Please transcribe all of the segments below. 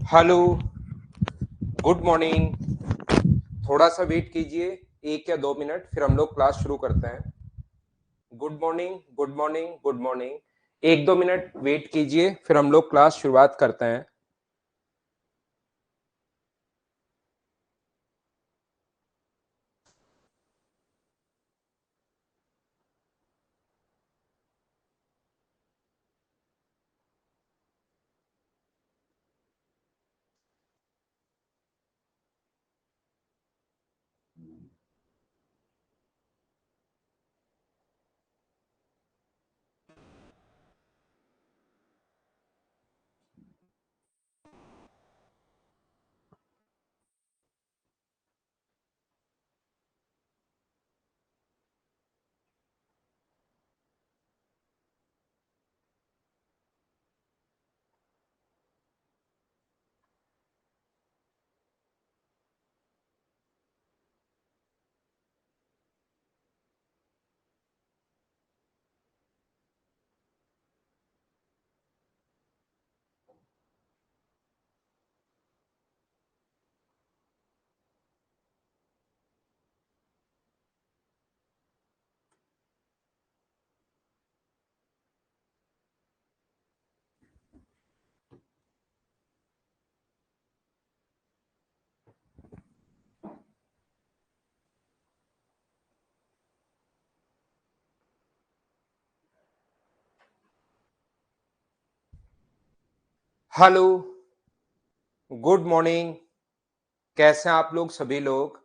Hello, good morning. थोड़ा सा wait कीजिए, 1 या 2 मिनट, फिर हम लोग क्लास शुरू करते हैं। Good morning, good morning, good morning. 1-2 minute wait कीजिए, फिर हम लोग क्लास शुरुआत करते हैं। Hello, good morning. कैसे हैं आप लोग सभी लोग?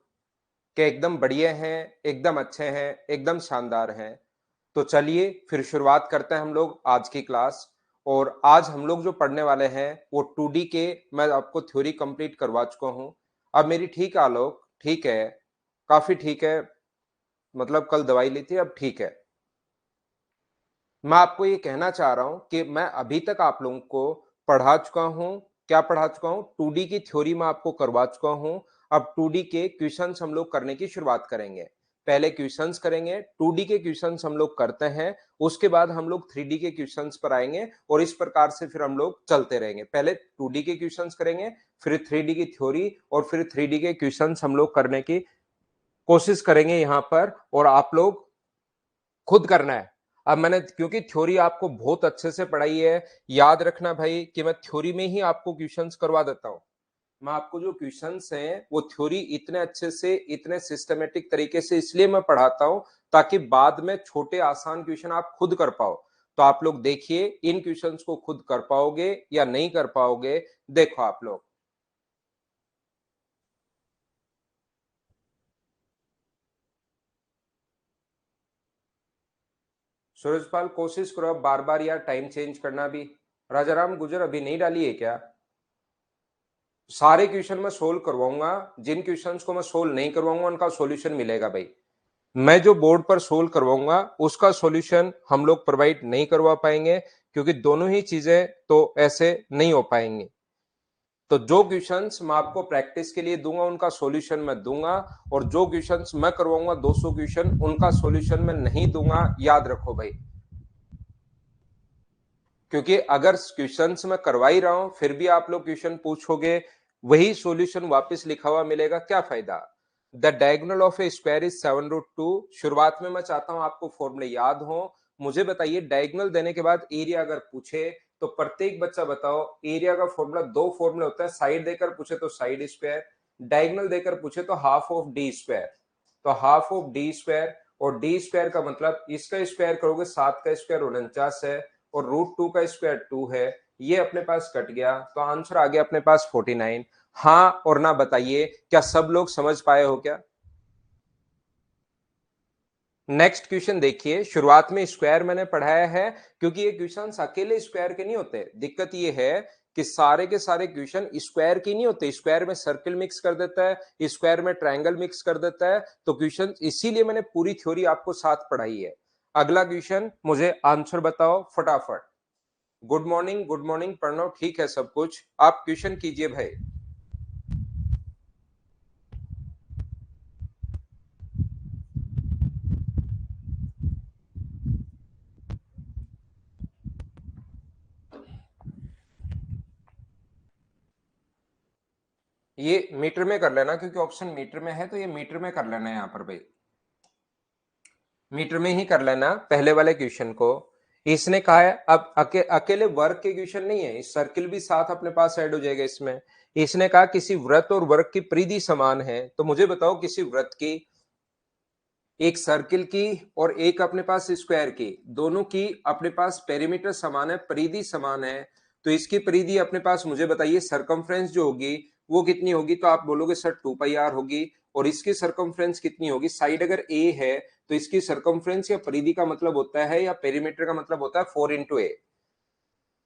क्या एकदम बढ़िया हैं, एकदम अच्छे हैं, एकदम शानदार हैं? तो चलिए फिर शुरुआत करते हैं हम लोग आज की क्लास। और आज हम लोग जो पढ़ने वाले हैं वो 2D के, मैं आपको थ्योरी कंप्लीट करवा चुका हूँ। अब मेरी ठीक है आलोक? ठीक है, काफी ठीक है। मतलब कल दवाई ली थी, अब ठीक है। मैं आपको ये कहना चाह रहा हूं कि मैं अभी तक आप लोगों को पढ़ा चुका हूं। क्या पढ़ा चुका हूं? 2D की थ्योरी मैं आपको करवा चुका हूं। अब 2D के क्वेश्चंस हम लोग करने की शुरुआत करेंगे। पहले क्वेश्चंस करेंगे, 2D के क्वेश्चंस हम लोग करते हैं, उसके बाद हम लोग 3D के क्वेश्चंस पर आएंगे और इस प्रकार से फिर हम लोग चलते रहेंगे। पहले 2D के क्वेश्चंस करेंगे, फिर 3D की थ्योरी, और फिर 3D के क्वेश्चंस हम लोग करने की कोशिश करेंगे यहाँ पर। और आप लोग खुद करना है। अब मैंने क्योंकि थ्योरी आपको बहुत अच्छे से पढ़ाई है, याद रखना भाई कि मैं थ्योरी में ही आपको क्वेश्चंस करवा देता हूं। मैं आपको जो क्वेश्चंस हैं वो थ्योरी इतने अच्छे से, इतने सिस्टमेटिक तरीके से इसलिए मैं पढ़ाता हूं ताकि बाद में छोटे आसान क्वेश्चन आप खुद कर पाओ। तो आप लोग देखिए इन क्वेश्चंस को खुद कर पाओगे या नहीं कर पाओगे। देखो आप लोग, सूरजपाल कोशिश करो अब बार बार यार टाइम चेंज करना भी। राजाराम गुजर अभी नहीं डाली है क्या? सारे क्वेश्चन मैं सोल्व करवाऊंगा। जिन क्वेश्चंस को मैं सोल्व नहीं करवाऊंगा उनका सॉल्यूशन मिलेगा भाई। मैं जो बोर्ड पर सोल्व करवाऊंगा उसका सॉल्यूशन हम लोग प्रोवाइड नहीं करवा पाएंगे, क्योंकि दोनों ही चीजें तो ऐसे नहीं हो पाएंगी। तो जो क्वेश्चंस मैं आपको प्रैक्टिस के लिए दूंगा उनका सॉल्यूशन मैं दूंगा, और जो क्वेश्चंस मैं करवाऊंगा 200 क्वेश्चन, उनका सॉल्यूशन मैं नहीं दूंगा। याद रखो भाई, क्योंकि अगर क्वेश्चंस मैं करवा ही रहा हूं फिर भी आप लोग क्वेश्चन पूछोगे, वही सॉल्यूशन वापस लिखा हुआ मिलेगा, क्या फायदा? The diagonal of a square is 7√2। शुरुआत में मैं चाहता हूं आपको फॉर्मूले याद हो। मुझे बताइए, डायगोनल देने के बाद एरिया अगर पूछे तो प्रत्येक बच्चा बताओ एरिया का फॉर्मूला। दो फॉर्मूले होते हैं, साइड देकर पूछे तो साइड स्क्वायर, डायगोनल देकर पूछे तो हाफ ऑफ डी स्क्वायर। तो हाफ ऑफ डी स्क्वायर, और डी स्क्वायर का मतलब इसका स्क्वायर करोगे 7 का स्क्वायर 49 है, और √2 का स्क्वायर 2 है। ये अपने पास कट गया तो आंसर आ गया अपने पास 49। हाँ और ना बताइए, क्या सब लोग समझ पाए हो क्या? नेक्स्ट क्वेश्चन देखिए। शुरुआत में स्क्वायर मैंने पढ़ाया है क्योंकि ये क्वेश्चन अकेले स्क्वायर के नहीं होते। दिक्कत ये है कि सारे के सारे क्वेश्चन स्क्वायर की नहीं होते। स्क्वायर में सर्कल मिक्स कर देता है, स्क्वायर में ट्रायंगल मिक्स कर देता है। तो क्वेश्चन इसीलिए मैंने पूरी थ्योरी आपको साथ पढ़ाई है। अगला क्वेश्चन, मुझे आंसर बताओ फटाफट। Good morning, good morning. Pranav ठीक है सब कुछ, आप क्वेश्चन कीजिए भाई। ये मीटर में कर लेना, क्योंकि ऑप्शन मीटर में है तो ये मीटर में कर लेना है यहाँ पर भाई, मीटर में ही कर लेना पहले वाले क्वेश्चन को। इसने कहा है अब अकेले वर्ग के क्वेश्चन नहीं है, इस सर्किल भी साथ अपने पास ऐड हो जाएगा इसमें। इसने कहा किसी वृत्त और वर्ग की परिधि समान है, तो मुझे बताओ किसी वृत्त की, एक सर्किल की और एक अपने पास स्क्वायर की, दोनों की अपने पास पेरीमीटर समान है, परिधि समान है, तो इसकी परिधि अपने पास मुझे बताइए सरकमफ्रेंस जो होगी वो कितनी होगी। तो आप बोलोगे सर 2πr होगी, और इसकी सरकमफ्रेंस कितनी होगी, साइड अगर a है तो इसकी सरकमफ्रेंस या परिधि का मतलब होता है या पेरीमीटर का मतलब होता है 4 × a।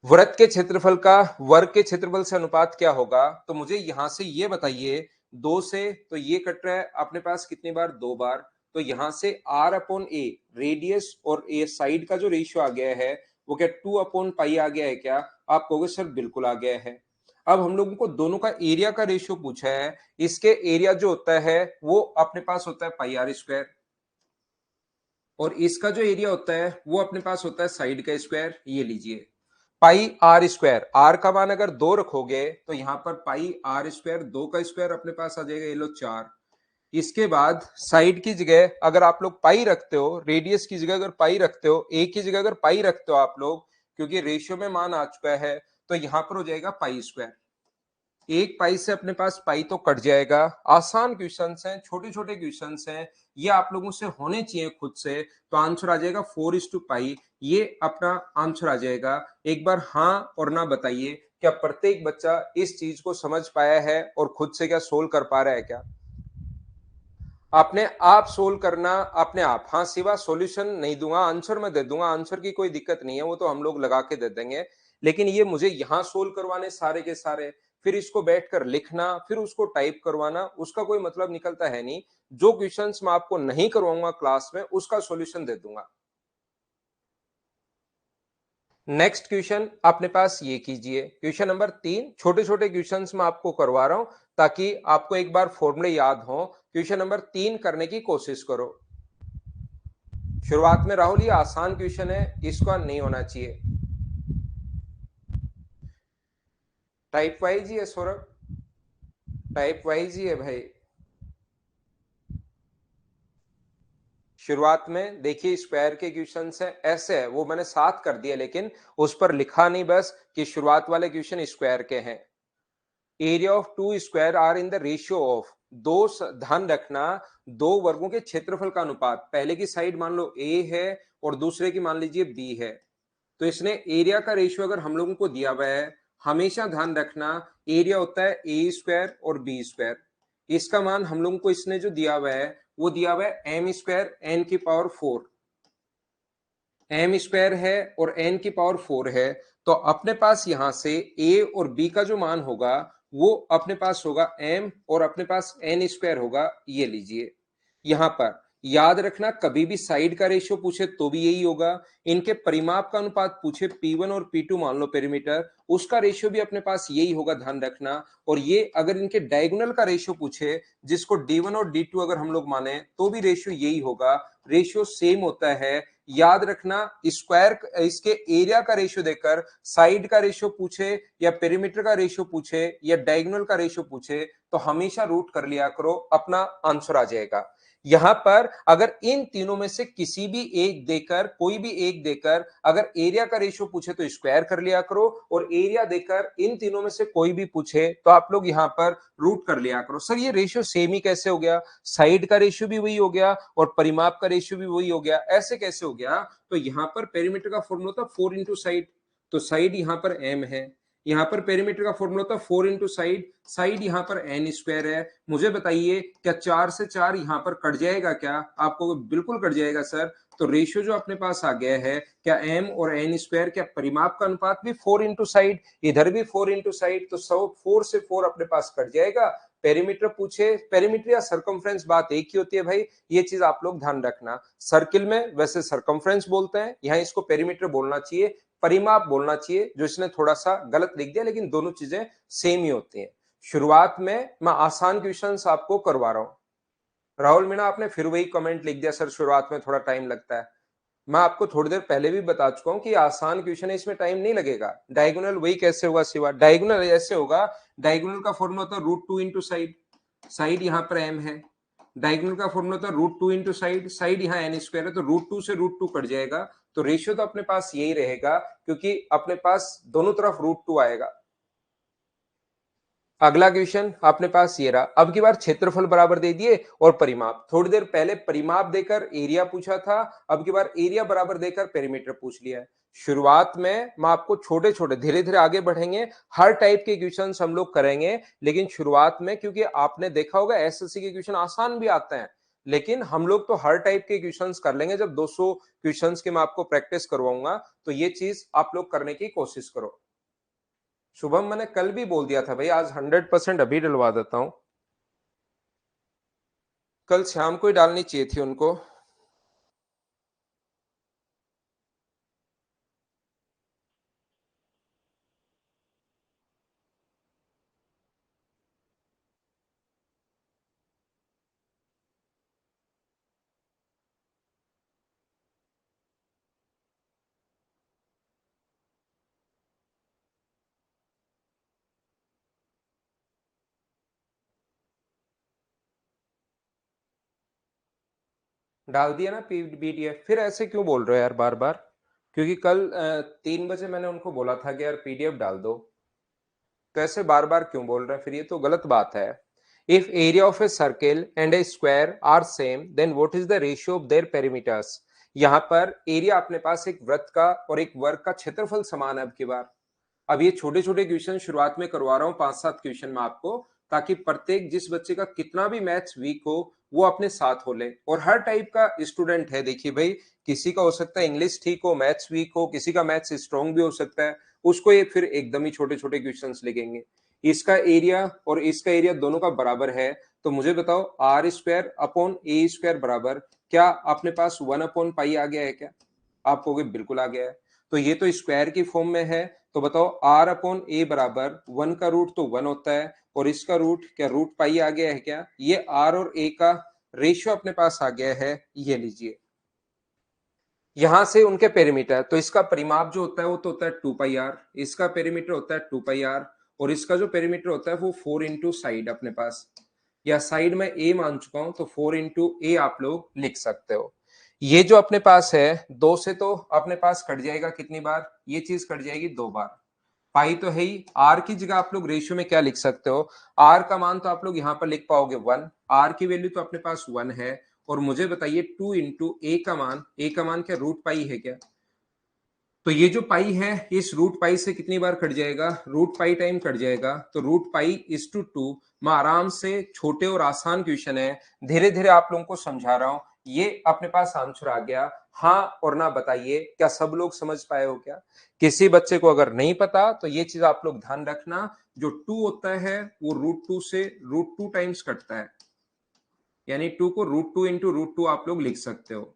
वृत्त के क्षेत्रफल का वर्ग के क्षेत्रफल से अनुपात क्या होगा, तो मुझे यहां से ये बताइए, 2 से तो ये कट रहा है अपने पास कितनी बार, 2 बार, तो यहां से r/a रेडियस और ए साइड का जो रेशियो आ गया है वो क्या 2/π आ गया है क्या। आप कहोगे सर बिल्कुल आ गया है। अब हम लोगों को दोनों का एरिया का रेशियो पूछा है, इसके एरिया जो होता है वो अपने पास होता है πr², और इसका जो एरिया होता है वो अपने पास होता है साइड का स्क्वायर। ये लीजिए πr², r का मान अगर 2 रखोगे तो यहां पर πr², 2 का स्क्वायर अपने पास आ जाएगा, ये लो 4। इसके बाद साइड की जगह अगर आप लोग पाई रखते हो, रेडियस की जगह अगर पाई रखते हो, ए की जगह अगर पाई रखते हो आप लोग, क्योंकि रेशियो में मान आ चुका है, तो यहां पर हो जाएगा π²। एक पाई से अपने पास पाई तो कट जाएगा। आसान क्वेश्चंस हैं, छोटे छोटे क्वेश्चंस हैं, ये आप लोगों से होने चाहिए खुद से, तो आंसर आ जाएगा 4:π। ये अपना आंसर आ जाएगा। एक बार हाँ और ना बताइए, क्या प्रत्येक बच्चा इस चीज को समझ पाया है और खुद से क्या सोल्व कर पा रहा है क्या। अपने आप सोल्व करना अपने आप, हाँ सिवा सॉल्यूशन नहीं दूंगा, आंसर मैं दे दूंगा, आंसर की कोई दिक्कत नहीं है, वो तो हम लोग लगा के दे देंगे। लेकिन ये मुझे यहां सोल्व करवाने सारे के सारे, फिर इसको बैठकर लिखना, फिर उसको टाइप करवाना, उसका कोई मतलब निकलता है नहीं। जो क्वेश्चंस मैं आपको नहीं करवाऊंगा क्लास में उसका सॉल्यूशन दे दूंगा। नेक्स्ट क्वेश्चन अपने पास ये कीजिए, क्वेश्चन नंबर 3। छोटे छोटे क्वेश्चंस मैं आपको करवा रहा हूं ताकि आपको एक बार फॉर्मूले याद हो। क्वेश्चन नंबर 3 करने की कोशिश करो। शुरुआत में राहुल ये आसान क्वेश्चन है, इसका नहीं होना चाहिए। टाइप वाइज ही है सौरभ, टाइप वाइज ही है भाई। शुरुआत में देखिए स्क्वायर के क्वेश्चन है, ऐसे है वो मैंने साथ कर दिया, लेकिन उस पर लिखा नहीं बस कि शुरुआत वाले क्वेश्चन स्क्वायर के हैं। Area of 2 square are in the ratio of, दो ध्यान रखना, दो वर्गों के क्षेत्रफल का अनुपात, पहले की साइड मान लो ए है और दूसरे की मान लीजिए बी है, तो इसने एरिया का रेशियो अगर हम लोगों को दिया हुआ है, हमेशा ध्यान रखना एरिया होता है a² और b²। इसका मान हम लोगों को इसने जो दिया हुआ है वो दिया हुआ है m² n⁴, m² है और n⁴ है। तो अपने पास यहां से a और b का जो मान होगा वो अपने पास होगा m और अपने पास n² होगा। ये लीजिए, यहां पर याद रखना कभी भी साइड का रेशियो पूछे तो भी यही होगा, इनके परिमाप का अनुपात पूछे P1 और P2 मान लो पेरीमीटर, उसका रेशियो भी अपने पास यही होगा, ध्यान रखना। और ये अगर इनके डायगोनल का रेशियो पूछे, जिसको D1 और D2 अगर हम लोग माने तो भी रेशियो यही होगा, रेशियो सेम होता है। याद रखना स्क्वायर इसके एरिया का रेशियो देकर साइड का रेशियो पूछे या पेरीमीटर का रेशियो पूछे या डायगोनल का रेशियो पूछे तो हमेशा रूट कर लिया करो, अपना आंसर आ जाएगा। यहां पर अगर इन तीनों में से किसी भी एक देकर, कोई भी एक देकर अगर एरिया का रेशियो पूछे तो स्क्वायर कर लिया करो, और एरिया देकर इन तीनों में से कोई भी पूछे तो आप लोग यहां पर रूट कर लिया करो। सर ये रेशियो सेम ही कैसे हो गया, साइड का रेशियो भी वही हो गया और परिमाप का रेशियो भी वही हो गया, ऐसे कैसे हो गया। तो यहां पर पेरीमीटर का फॉर्मूला था 4 × साइड, तो साइड यहां पर m है, यहां पर पेरीमीटर का फॉर्मूला था 4 × साइड, साइड यहां पर n² है। मुझे बताइए क्या 4 से 4 यहां पर कट जाएगा क्या, आपको बिल्कुल कट जाएगा सर। तो रेशियो जो अपने पास आ गया है, क्या m और n², क्या परिमाप का अनुपात भी 4 × साइड, इधर भी 4 × साइड, तो 4 से 4 अपने पास कट जाएगा। पेरीमीटर पूछे, पेरीमीटर या सरकमफ्रेंस बात एक ही होती है भाई, ये चीज आप लोग ध्यान रखना। सर्किल में वैसे सरकमफ्रेंस बोलते हैं, यहाँ इसको पेरीमीटर बोलना चाहिए, परिमाप बोलना चाहिए, जो इसने थोड़ा सा गलत लिख दिया, लेकिन दोनों चीजें सेम ही होती हैं। शुरुआत में मैं आसान क्वेश्चंस आपको करवा रहा हूं। राहुल मीणा आपने फिर वही कमेंट लिख दिया, सर शुरुआत में थोड़ा टाइम लगता है। मैं आपको थोड़ी देर पहले भी बता चुका हूं कि आसान क्वेश्चन है, इसमें टाइम नहीं लगेगा। डायगोनल वही कैसे होगा सिवा, डायगोनल ऐसे होगा, डायगोनल का फॉर्मूला होता है root two into side, side यहाँ पर एम है। डायगोनल का फॉर्मूला होता है root two into side, side यहाँ एन स्क्वायर है, तो रूट टू से रूट टू कट जाएगा, तो रेशियो तो अपने पास यही रहेगा, क्योंकि अपने पास दोनों तरफ रूट टू आएगा। अगला क्वेश्चन अपने पास ये रहा, अब की बार क्षेत्रफल बराबर दे दिए और परिमाप, थोड़ी देर पहले परिमाप देकर एरिया पूछा था, अब की बार एरिया बराबर देकर पेरीमीटर पूछ लिया है। शुरुआत में मैं आपको छोटे छोटे, धीरे धीरे आगे बढ़ेंगे, हर टाइप के क्वेश्चंस हम लोग करेंगे, लेकिन शुरुआत में क्योंकि आपने देखा होगा एसएससी के क्वेश्चन आसान भी आते हैं, लेकिन हम लोग तो हर टाइप के क्वेश्चंस कर लेंगे। जब 200 क्वेश्चंस के मैं आपको प्रैक्टिस करवाऊंगा, तो ये चीज आप लोग करने की कोशिश करो। शुभम, मैंने कल भी बोल दिया था भाई, आज 100% अभी डलवा देता हूं, कल शाम को ही डालनी चाहिए थी उनको। डाल दिया ना पीडीएफ, फिर ऐसे क्यों बोल रहे हो यार बार बार? क्योंकि कल 3 बजे मैंने उनको बोला था कि यार पीडीएफ डाल दो, तो ऐसे बार बार क्यों बोल रहे हैं? फिर ये तो गलत बात है। If area of a circle and a square are same, then what is the ratio of their perimeters. यहाँ पर एरिया अपने पास एक वृत्त का और एक वर्ग का क्षेत्रफल समान है। अब की बार, अब ये छोटे छोटे क्वेश्चन शुरुआत में करवा रहा हूँ, 5-7 क्वेश्चन में आपको, ताकि प्रत्येक जिस बच्चे का कितना भी मैथ्स वीक हो वो अपने साथ हो ले। और हर टाइप का स्टूडेंट है, देखिए भाई, किसी का हो सकता है इंग्लिश ठीक हो, मैथ्स वीक हो, किसी का मैथ्स स्ट्रॉन्ग भी हो सकता है, उसको ये फिर एकदम ही छोटे छोटे क्वेश्चंस लिखेंगे। इसका एरिया और इसका एरिया दोनों का बराबर है, तो मुझे बताओ R square upon A square बराबर, क्या अपने पास 1/पाई आ गया है क्या? आप कहोगे बिल्कुल आ गया है। तो ये तो स्क्वायर की फॉर्म में है, तो बताओ आर अपॉन ए बराबर 1 का रूट तो 1 होता है, और इसका रूट क्या रूट पाई आ गया है क्या? ये आर और ए का रेशियो अपने पास आ गया है, ये लीजिए। यहां से उनके पेरीमीटर, तो इसका परिमाप जो होता है वो तो होता है 2 पाई आर, इसका पेरीमीटर होता है 2 पाई आर, और इसका जो पेरीमीटर होता है वो 4 इंटू साइड अपने पास, या साइड में ए मान चुका हूं, तो 4 इंटू ए आप लोग लिख सकते हो। ये जो अपने पास है, 2 से तो अपने पास कट जाएगा कितनी बार? ये चीज कट जाएगी 2 बार। पाई तो है ही, आर की जगह आप लोग रेशियो में क्या लिख सकते हो? आर का मान तो आप लोग यहां पर लिख पाओगे 1, आर की वैल्यू तो अपने पास 1 है, और मुझे बताइए 2 इंटू ए का मान क्या रूट पाई है क्या? तो ये जो पाई है इस रूट पाई से कितनी बार कट जाएगा? रूट पाई टाइम कट जाएगा, तो रूट पाई इज टू 2। मैं आराम से, छोटे और आसान क्वेश्चन है, धीरे धीरे आप लोगों को समझा रहा हूं, ये अपने पास आंसर आ गया। हाँ और ना बताइए, क्या सब लोग समझ पाए हो क्या? किसी बच्चे को अगर नहीं पता तो ये चीज आप लोग ध्यान रखना, जो 2 होता है वो रूट टू से रूट टू टाइम्स कटता है, यानी 2 को root two into root two आप लोग लिख सकते हो।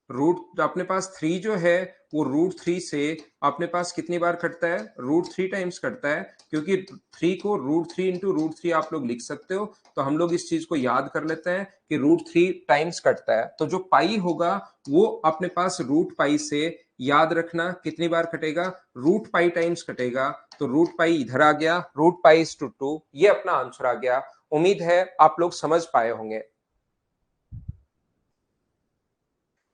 रूट अपने पास 3 जो है वो रूट 3 से अपने पास कितनी बार कटता है? रूट 3 टाइम्स कटता है, क्योंकि 3 को रूट 3 इंटू रूट 3 आप लोग लिख सकते हो, तो हम लोग इस चीज को याद कर लेते हैं कि रूट 3 टाइम्स कटता है। तो जो पाई होगा वो अपने पास रूट पाई से, याद रखना कितनी बार कटेगा? रूट पाई टाइम्स कटेगा, तो रूट पाई इधर आ गया, रूट पाई इज टू 2, ये अपना आंसर आ गया। उम्मीद है आप लोग समझ पाए होंगे।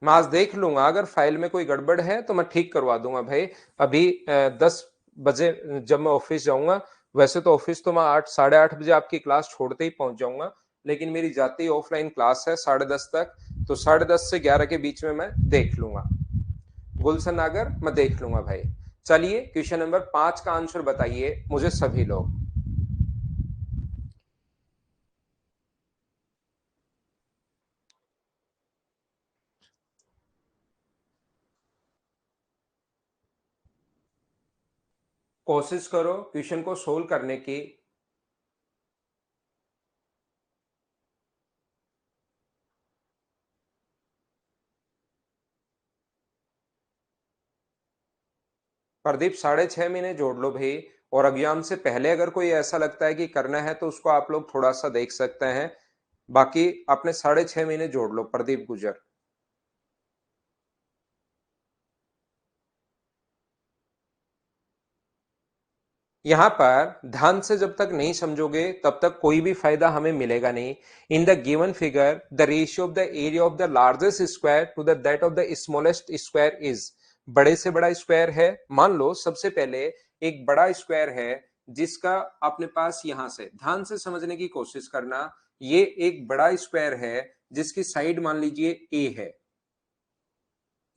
मैं आज देख लूंगा, अगर फाइल में कोई गड़बड़ है तो मैं ठीक करवा दूंगा भाई। अभी 10 बजे जब मैं ऑफिस जाऊंगा, वैसे तो ऑफिस तो मैं 8, 8:30 बजे आपकी क्लास छोड़ते ही पहुंच जाऊंगा, लेकिन मेरी जाती ही ऑफलाइन क्लास है 10:30 तक, तो 10:30 से 11 के बीच में मैं देख लूंगा। गुलशन नागर, मैं देख लूंगा भाई। चलिए क्वेश्चन नंबर 5 का आंसर बताइए मुझे सभी लोग। कोशिश करो क्वेश्चन को सोल्व करने की। प्रदीप, 6.5 महीने जोड़ लो भाई, और एग्जाम से पहले अगर कोई ऐसा लगता है कि करना है तो उसको आप लोग थोड़ा सा देख सकते हैं, बाकी अपने 6.5 महीने जोड़ लो प्रदीप गुजर। यहां पर ध्यान से जब तक नहीं समझोगे तब तक कोई भी फायदा हमें मिलेगा नहीं। In the given figure the ratio of the area of the largest square to the that of the smallest square is, बड़े से बड़ा स्क्वायर है। मान लो सबसे पहले एक बड़ा स्क्वायर है जिसका अपने पास, यहां से ध्यान से समझने की कोशिश करना, ये एक बड़ा स्क्वायर है जिसकी साइड मान लीजिए ए है।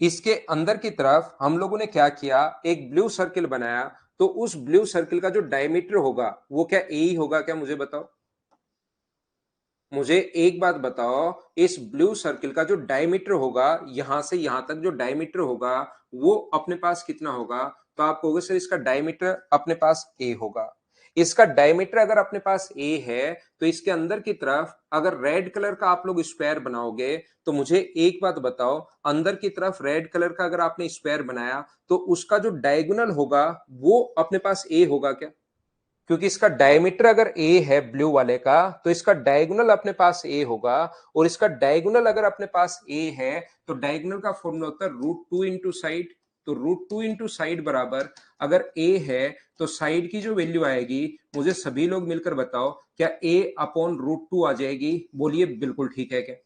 इसके अंदर की तरफ हम लोगों ने क्या किया, एक ब्लू सर्किल बनाया। तो उस ब्लू सर्किल का जो डायमीटर होगा वो क्या ए ही होगा क्या, मुझे बताओ। मुझे एक बात बताओ, इस ब्लू सर्किल का जो डायमीटर होगा, यहां से यहां तक जो डायमीटर होगा वो अपने पास कितना होगा। तो आप कहोगे सर इसका डायमीटर अपने पास ए होगा। इसका डायमीटर अगर अपने पास ए है तो इसके अंदर की तरफ अगर रेड कलर का आप लोग स्क्वायर बनाओगे, तो मुझे एक बात बताओ, अंदर की तरफ रेड कलर का अगर आपने स्क्वायर बनाया तो उसका जो डायगोनल होगा वो अपने पास ए होगा क्या। क्योंकि इसका डायमीटर अगर ए है ब्लू वाले का, तो इसका डायगोनल अपने पास ए होगा। और इसका डायगोनल अगर अपने पास ए है तो डायगोनल का फॉर्मूला होता है √2 इंटू साइड। तो √2 इंटू साइड बराबर, अगर ए है तो साइड की जो वैल्यू आएगी, मुझे सभी लोग मिलकर बताओ, क्या ए अपॉन √2 आ जाएगी। बोलिए बिल्कुल ठीक है क्या।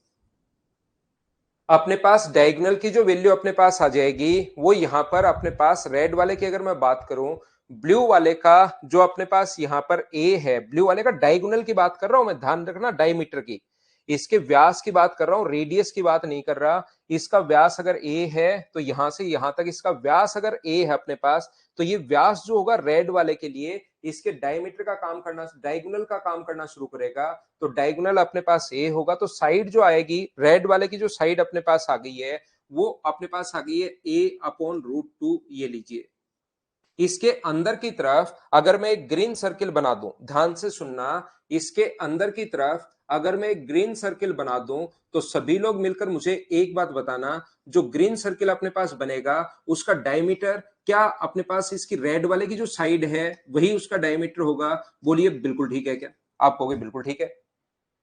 अपने पास डायगोनल की जो वैल्यू अपने पास आ जाएगी वो यहां पर अपने पास रेड वाले की अगर मैं बात करूं, ब्लू वाले का जो अपने पास यहां पर ए है, ब्लू वाले का डायगोनल की बात कर रहा हूं मैं, ध्यान रखना डायमीटर की, इसके व्यास की बात कर रहा हूं, रेडियस की बात नहीं कर रहा। इसका व्यास अगर ए है तो यहां से यहां तक इसका व्यास अगर ए है अपने पास, तो ये व्यास जो होगा रेड वाले के लिए इसके डायमीटर का काम करना, डायगोनल का काम करना शुरू करेगा। तो डायगोनल अपने पास ए होगा, तो साइड जो आएगी रेड वाले की, जो साइड अपने पास आ गई है वो अपने पास आ गई है ए अपॉन √2। ये लीजिए। इसके अंदर की तरफ अगर मैं एक ग्रीन सर्किल बना दूं, ध्यान से सुनना, इसके अंदर की तरफ अगर मैं एक ग्रीन सर्किल बना दूं तो सभी लोग मिलकर मुझे एक बात बताना, जो ग्रीन सर्किल अपने पास बनेगा उसका डायमीटर क्या अपने पास इसकी रेड वाले की जो साइड है वही उसका डायमीटर होगा। बोलिए बिल्कुल ठीक है क्या। आप कहोगे बिल्कुल ठीक है।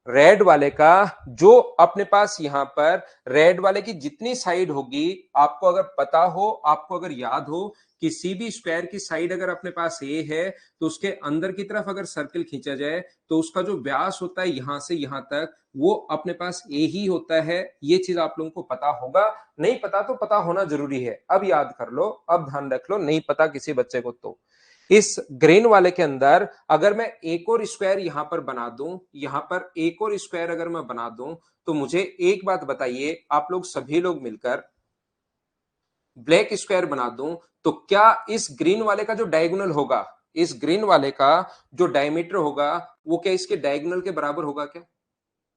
रेड वाले का जो अपने पास यहां पर रेड वाले की जितनी साइड होगी, आपको अगर पता हो, आपको अगर याद हो, किसी भी स्क्वायर की साइड अगर अपने पास ए है तो उसके अंदर की तरफ अगर सर्कल खींचा जाए तो उसका जो व्यास होता है यहां से यहां तक वो अपने पास ए ही होता है। ये चीज आप लोगों को पता होगा, नहीं पता तो पता होना जरूरी है। अब याद कर लो, अब ध्यान रख लो, नहीं पता किसी बच्चे को तो इस ग्रीन वाले के अंदर अगर मैं एक और स्क्वायर यहां पर बना दूं, यहां पर एक और स्क्वायर अगर मैं बना दूं, तो मुझे एक बात बताइए आप लोग सभी लोग मिलकर, ब्लैक स्क्वायर बना दूं तो क्या इस ग्रीन वाले का जो डायगोनल होगा, इस ग्रीन वाले का जो डायमीटर होगा वो क्या इसके डायगोनल के बराबर होगा क्या।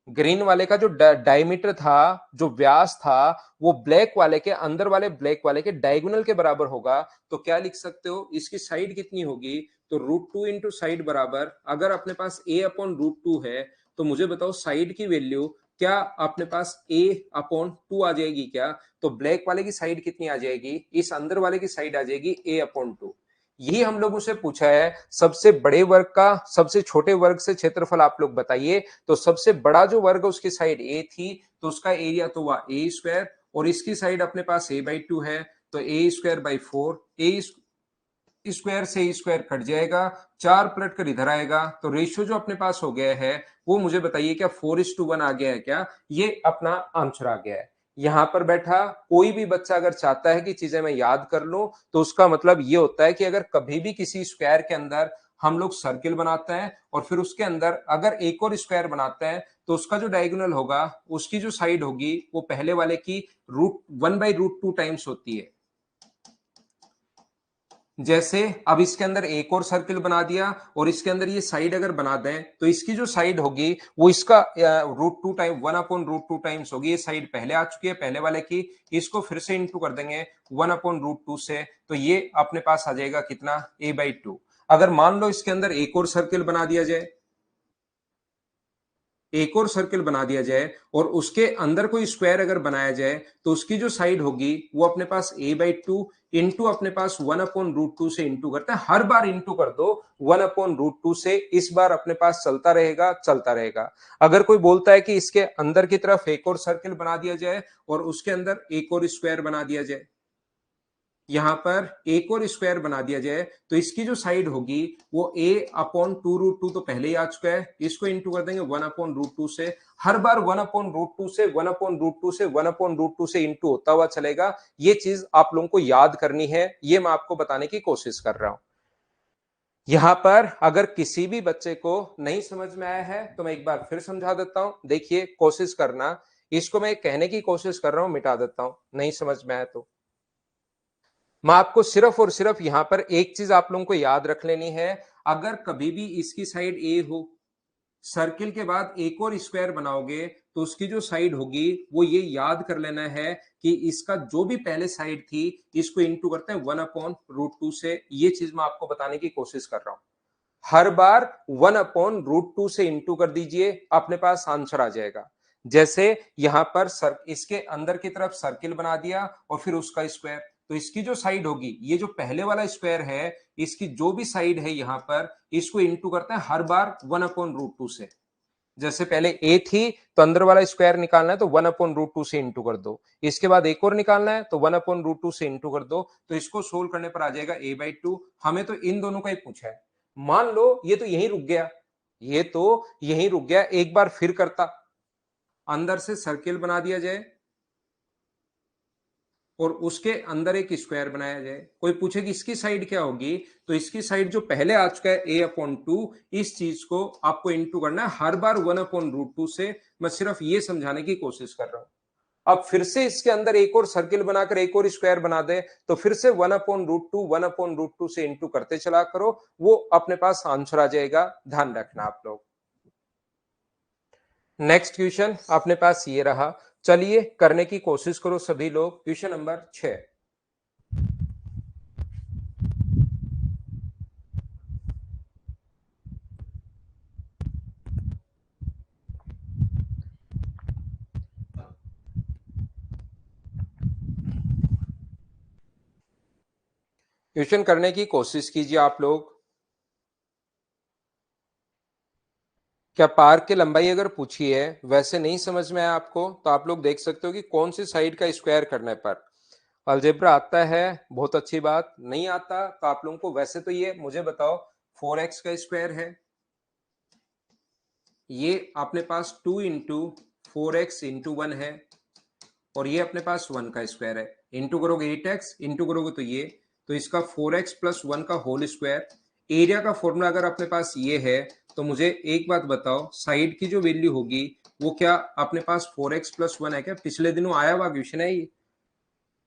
ग्रीन वाले का जो डायमीटर था, जो व्यास था, वो ब्लैक वाले के अंदर वाले ब्लैक वाले के डायगोनल के बराबर होगा। तो क्या लिख सकते हो, इसकी साइड कितनी होगी, तो √2 इंटू साइड बराबर, अगर अपने पास ए अपॉन √2 है तो मुझे बताओ साइड की वैल्यू क्या अपने पास ए अपॉन 2 आ जाएगी क्या। तो ब्लैक वाले की साइड कितनी आ जाएगी, इस अंदर वाले की साइड आ जाएगी ए अपॉन 2। यही हम लोगों से पूछा है, सबसे बड़े वर्ग का सबसे छोटे वर्ग से क्षेत्रफल आप लोग बताइए। तो सबसे बड़ा जो वर्ग उसकी साइड ए थी तो उसका एरिया तो हुआ ए स्क्वायर, और इसकी साइड अपने पास a/2 है तो a²/4, ए स्क्वायर से ए स्क्वायर कट जाएगा, 4 पलट कर इधर आएगा, तो रेशियो जो अपने पास हो गया है वो मुझे बताइए क्या 4:1 आ गया है क्या। ये अपना आंसर आ गया है। यहां पर बैठा कोई भी बच्चा अगर चाहता है कि चीजें मैं याद कर लूं, तो उसका मतलब ये होता है कि अगर कभी भी किसी स्क्वायर के अंदर हम लोग सर्किल बनाते हैं और फिर उसके अंदर अगर एक और स्क्वायर बनाते हैं तो उसका जो डायगोनल होगा, उसकी जो साइड होगी वो पहले वाले की √1/√2 टाइम्स होती है। जैसे अब इसके अंदर एक और सर्किल बना दिया और इसके अंदर ये साइड अगर बना दें तो इसकी जो साइड होगी वो इसका √2 टाइम 1/√2 टाइम्स होगी। ये साइड पहले आ चुकी है पहले वाले की, इसको फिर से इंटू कर देंगे 1/√2 से, तो ये अपने पास आ जाएगा कितना, a/2। अगर मान लो इसके अंदर एक और सर्किल बना दिया जाए, एक और सर्किल बना दिया जाए और उसके अंदर कोई स्क्वायर अगर बनाया जाए तो उसकी जो साइड होगी वो अपने पास a/2 इंटू अपने पास 1/√2 से इंटू करते हैं, हर बार इंटू कर दो 1/√2 से, इस बार अपने पास चलता रहेगा चलता रहेगा। अगर कोई बोलता है कि इसके अंदर की तरफ एक और सर्किल बना दिया जाए और उसके अंदर एक और स्क्वायर बना दिया जाए, यहां पर एक और स्क्वायर बना दिया जाए तो इसकी जो साइड होगी वो a/2√2 तो पहले ही आ चुका है, इसको इंटू कर देंगे 1/√2 से। हर बार 1/√2 से 1/√2 से 1/√2 से इंटू होता हुआ चलेगा। ये चीज आप लोगों को याद करनी है, ये मैं आपको बताने की कोशिश कर रहा हूं। यहां पर अगर किसी भी बच्चे को नहीं समझ में आया है तो मैं एक बार फिर समझा देता हूं। देखिए कोशिश करना, इसको मैं कहने की कोशिश कर रहा हूं, मिटा देता हूं नहीं समझ में आया तो। मैं आपको सिर्फ और सिर्फ यहां पर एक चीज आप लोगों को याद रख लेनी है। अगर कभी भी इसकी साइड ए हो, सर्किल के बाद एक और स्क्वायर बनाओगे तो उसकी जो साइड होगी वो ये याद कर लेना है कि इसका जो भी पहले साइड थी इसको इंटू करते हैं 1/√2 से। ये चीज मैं आपको बताने की कोशिश कर रहा हूं। हर बार 1/√2 से इंटू कर दीजिए, अपने पास आंसर आ जाएगा। जैसे यहां पर इसके अंदर की तरफ सर्किल बना दिया और फिर उसका स्क्वायर, तो इसकी जो साइड होगी, ये जो पहले वाला स्क्वायर है, इसकी जो भी साइड है यहां पर, इसको इंटू करते हैं हर बार 1/√2 से। जैसे पहले ए थी तो अंदर वाला स्क्वायर निकालना है तो 1/√2 से इंटू कर दो, इसके बाद एक और निकालना है तो 1/√2 से इंटू कर दो, तो इसको सोल्व करने पर आ जाएगा a/2। हमें तो इन दोनों का ही पूछा है। मान लो ये तो यहीं रुक गया, ये तो यहीं रुक गया, एक बार फिर करता, अंदर से सर्किल बना दिया जाए और उसके अंदर एक स्क्वायर बनाया जाए। कोई पूछे कि इसकी साइड क्या होगी, तो इसकी साइड जो पहले आ चुका है a/2, इस चीज को आपको इंटू करना है हर बार 1/√2 से। मैं सिर्फ ये समझाने की कोशिश कर रहा हूं। अब फिर से इसके अंदर एक और सर्किल बनाकर एक और स्क्वायर बना दे तो फिर से 1/√2 से इंटू करते चला करो, वो अपने पास आंसर आ जाएगा। ध्यान रखना आप लोग। नेक्स्ट क्वेश्चन अपने पास ये रहा, चलिए करने की कोशिश करो सभी लोग। Question number 6। क्वेश्चन करने की कोशिश कीजिए आप लोग। क्या पार्क की लंबाई अगर पूछी है, वैसे नहीं समझ में आया आपको, तो आप लोग देख सकते हो कि कौन सी साइड का स्क्वायर करने पर। अलजेब्रा आता है, बहुत अच्छी बात। नहीं आता तो आप लोगों को वैसे तो ये मुझे बताओ 4x का स्क्वायर है, ये अपने पास 2 इंटू 4x इंटू 1 है, और ये अपने पास 1 का स्क्वायर है। इंटू करोगे 8x, इंटू करोगे तो ये, तो इसका 4x प्लस 1 का होल स्क्वायर। एरिया का फॉर्मूला अगर अपने पास ये है तो मुझे एक बात बताओ, साइड की जो वैल्यू होगी वो क्या अपने पास 4x प्लस 1 है क्या? पिछले दिनों आया हुआ क्वेश्चन है ये।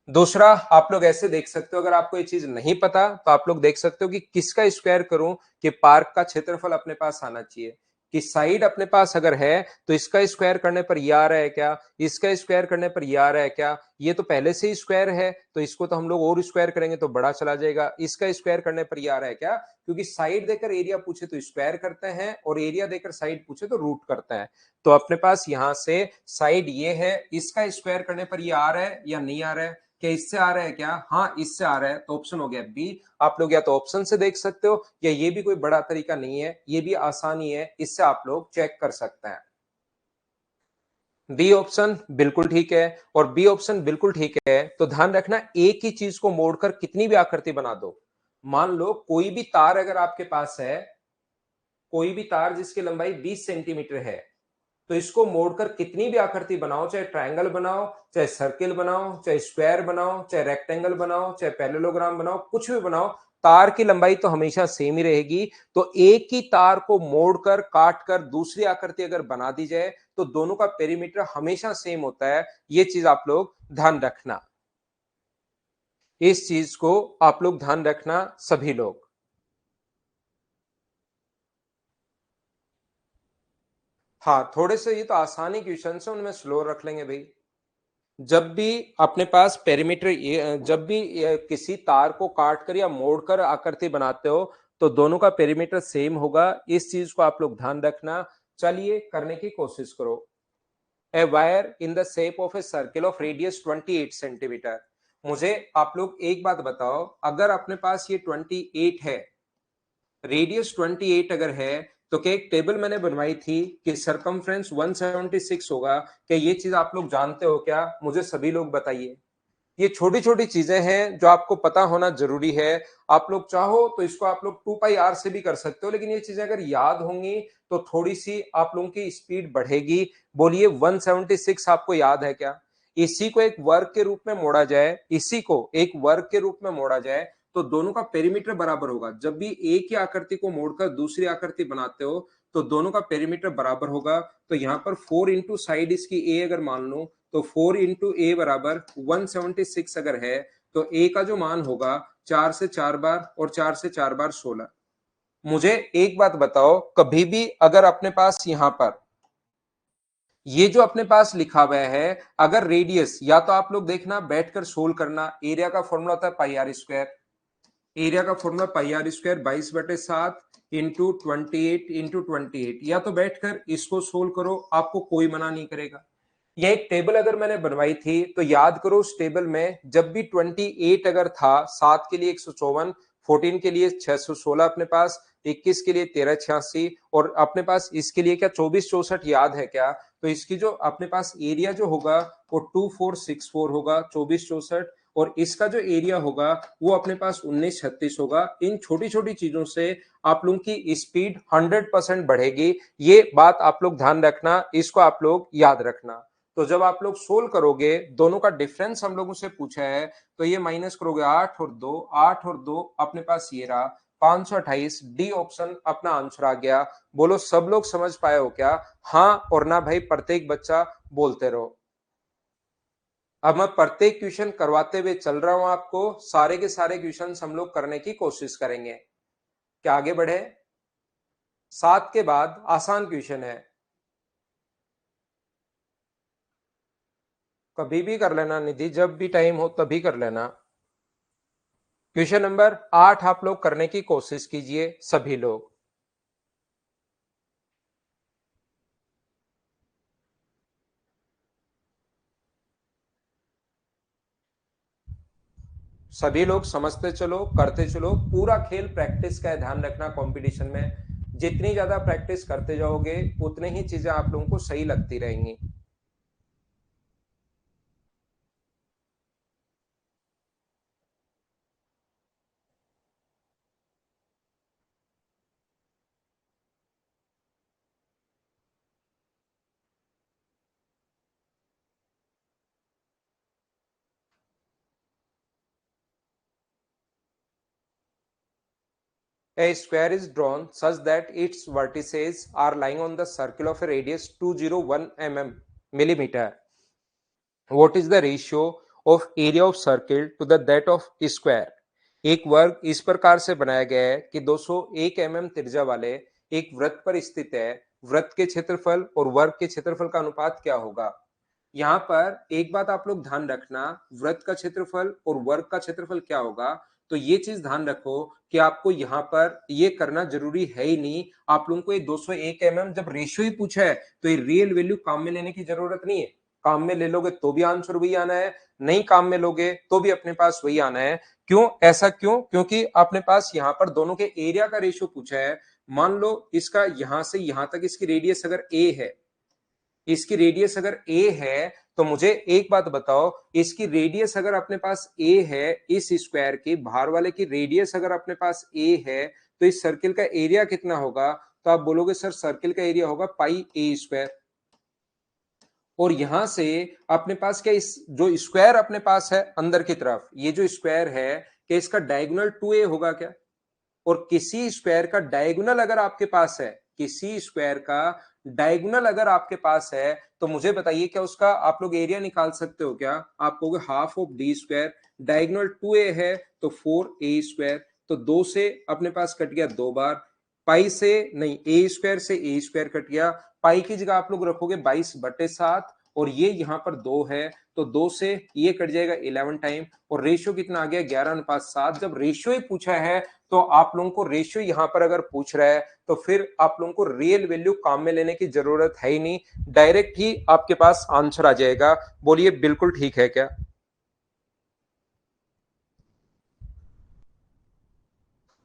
दूसरा आप लोग ऐसे देख सकते हो, अगर आपको ये चीज नहीं पता तो आप लोग देख सकते हो कि किसका स्क्वायर करूं कि पार्क का क्षेत्रफल अपने पास आना चाहिए। कि साइड अपने पास अगर है तो इसका स्क्वायर करने पर ये आ रहा है क्या, इसका स्क्वायर करने पर ये आ रहा है क्या? ये तो पहले से ही स्क्वायर है तो इसको तो हम लोग और स्क्वायर करेंगे तो बड़ा चला जाएगा। इसका स्क्वायर करने पर ये आ रहा है क्या? क्योंकि साइड देकर एरिया पूछे तो स्क्वायर करते हैं और एरिया देकर साइड पूछे तो रूट करते हैं। तो अपने पास यहां से साइड ये है, इसका स्क्वायर करने पर ये आ रहा है या नहीं आ रहा है? क्या इससे आ रहा है क्या? हाँ इससे आ रहा है, तो ऑप्शन हो गया बी। आप लोग या तो ऑप्शन से देख सकते हो, या ये भी कोई बड़ा तरीका नहीं है, ये भी आसानी है, इससे आप लोग चेक कर सकते हैं। बी ऑप्शन बिल्कुल ठीक है, और बी ऑप्शन बिल्कुल ठीक है तो ध्यान रखना, एक ही चीज को मोड़कर कितनी भी आकृति बना दो। मान लो कोई भी तार अगर आपके पास है, कोई भी तार जिसकी लंबाई 20 सेंटीमीटर है, तो इसको मोड़कर कितनी भी आकृति बनाओ, चाहे ट्रायंगल बनाओ, चाहे सर्किल बनाओ, चाहे स्क्वायर बनाओ, चाहे रेक्टेंगल बनाओ, चाहे पैरेललोग्राम बनाओ, कुछ भी बनाओ, तार की लंबाई तो हमेशा सेम ही रहेगी। तो एक ही तार को मोड़कर काटकर दूसरी आकृति अगर बना दी जाए तो दोनों का पेरीमीटर हमेशा सेम होता है। ये चीज आप लोग ध्यान रखना, इस चीज को आप लोग ध्यान रखना सभी लोग। हाँ थोड़े से ये तो आसानी क्वेश्चन है, उनमें स्लो रख लेंगे भाई। जब भी अपने पास पेरीमीटर, जब भी किसी तार को काटकर या मोड़कर आकृति बनाते हो तो दोनों का पेरीमीटर सेम होगा, इस चीज को आप लोग ध्यान रखना। चलिए करने की कोशिश करो। A wire in the shape of a circle of radius 28 centimetre. मुझे आप लोग एक बात बताओ, अगर अपने पास ये 28 है, रेडियस 28 अगर है, तो क्या एक टेबल मैंने बनवाई थी कि सरकमफ्रेंस 176 होगा? क्या ये चीज आप लोग जानते हो क्या? मुझे सभी लोग बताइए। ये छोटी छोटी चीजें हैं जो आपको पता होना जरूरी है। आप लोग चाहो तो इसको आप लोग 2 पाई आर से भी कर सकते हो, लेकिन ये चीजें अगर याद होंगी तो थोड़ी सी आप लोगों की स्पीड बढ़ेगी। बोलिए 176 आपको याद है क्या? इसी को एक वर्ग के रूप में मोड़ा जाए, इसी को एक वर्ग के रूप में मोड़ा जाए तो दोनों का पेरीमीटर बराबर होगा। जब भी एक ही आकृति को मोड़कर दूसरी आकृति बनाते हो तो दोनों का पेरीमीटर बराबर होगा। तो यहाँ पर 4 इंटू साइड इसकी ए अगर मान लो तो 4 इंटू ए बराबर 176 अगर है तो ए का जो मान होगा 4 से 4 बार और 4 से 4 बार 16। मुझे एक बात बताओ, कभी भी अगर अपने पास यहां पर ये जो अपने पास लिखा हुआ है, अगर रेडियस, या तो आप लोग देखना बैठकर सोल्व करना, एरिया का फॉर्मूला होता है पाई आर स्क्वायर। एरिया का formula pi are square 22/7 into 28 या तो बैठकर इसको सोल्व करो, आपको कोई मना नहीं करेगा। ये एक टेबल अगर मैंने बनवाई थी तो याद करो, उस टेबल में जब भी 28 अगर था, 7 के लिए 154, 14 के लिए 616 अपने पास, 21 के लिए 1386 और अपने पास इसके लिए क्या 2464 याद है क्या? तो इसकी जो अपने पास एरिया जो होगा वो 2464 होगा, 2464, और इसका जो एरिया होगा वो अपने पास 1936 होगा। इन छोटी छोटी चीजों से आप लोगों की स्पीड 100% बढ़ेगी। ये बात आप लोग ध्यान रखना, इसको आप लोग याद रखना। तो जब आप लोग सोल्व करोगे, दोनों का डिफरेंस हम लोगों से पूछा है, तो ये माइनस करोगे 8 और 2, 8 और 2 अपने पास ये रहा 528। डी ऑप्शन अपना आंसर आ गया। बोलो सब लोग समझ पाए हो क्या? हाँ और ना भाई प्रत्येक बच्चा बोलते रहो। अब मैं प्रत्येक क्वेश्चन करवाते हुए चल रहा हूं आपको, सारे के सारे क्वेश्चन हम लोग करने की कोशिश करेंगे। क्या आगे बढ़े? 7 के बाद आसान क्वेश्चन है, कभी भी कर लेना निधि, जब भी टाइम हो तभी कर लेना। क्वेश्चन नंबर 8 आप लोग करने की कोशिश कीजिए सभी लोग। सभी लोग समझते चलो, करते चलो। पूरा खेल प्रैक्टिस का है, ध्यान रखना। कंपटीशन में जितनी ज्यादा प्रैक्टिस करते जाओगे उतनी ही चीजें आप लोगों को सही लगती रहेंगी। A square is drawn such that its vertices are lying on the circle of a radius 201 millimeter. What is the ratio of area of circle to the that of square? एक वर्ग इस प्रकार से बनाया गया है कि 201 त्रिज्या वाले एक वृत्त पर स्थित है। वृत्त के क्षेत्रफल और वर्ग के क्षेत्रफल का अनुपात क्या होगा? यहाँ पर एक बात आप लोग ध्यान रखना, वृत्त का क्षेत्रफल और वर्ग का क्षेत्रफल क्या होगा, तो ये चीज ध्यान रखो कि आपको यहाँ पर ये करना जरूरी है ही नहीं। आप लोगों को ये 201 जब रेशियो ही पूछा है तो ये रियल वैल्यू काम में लेने की जरूरत नहीं है। काम में ले लोगे तो भी आंसर वही आना है, नहीं काम में लोगे तो भी अपने पास वही आना है। क्यों ऐसा? क्यों? क्योंकि अपने पास यहाँ पर दोनों के एरिया का रेशियो पूछा है। मान लो इसका यहां से यहां तक इसकी रेडियस अगर ए है, इसकी रेडियस अगर ए है, तो मुझे एक बात बताओ, इसकी रेडियस अगर अपने पास ए है, इस स्क्वायर की बाहर वाले की रेडियस अगर अपने पास ए है, तो इस सर्किल का एरिया कितना होगा? तो आप बोलोगे सर सर्किल का एरिया होगा पाई ए स्क्वायर। और यहां से अपने पास क्या, इस जो स्क्वायर अपने पास है अंदर की तरफ, ये जो स्क्वायर है, क्या इसका डायगोनल 2a होगा क्या? और किसी स्क्वायर का डायगोनल अगर आपके पास है, किसी स्क्वायर का डायगोनल अगर आपके पास है, तो मुझे बताइए क्या उसका आप लोग एरिया निकाल सकते हो क्या? आप कहोगे half of D square, diagonal 2a है तो 4a स्क्वायर, तो 2 से अपने पास कट गया 2 बार, पाई से नहीं, ए स्क्वायर से ए स्क्वायर कट गया, पाई की जगह आप लोग रखोगे 22/7 और ये यहाँ पर 2 है तो 2 से ये कट जाएगा 11 टाइम, और रेशियो कितना आ गया 11:7। जब रेशियो ही पूछा है तो आप लोगों को रेशियो यहां पर अगर पूछ रहा है तो फिर आप लोगों को रियल वैल्यू काम में लेने की जरूरत है ही नहीं, डायरेक्ट ही आपके पास आंसर आ जाएगा। बोलिए बिल्कुल ठीक है क्या?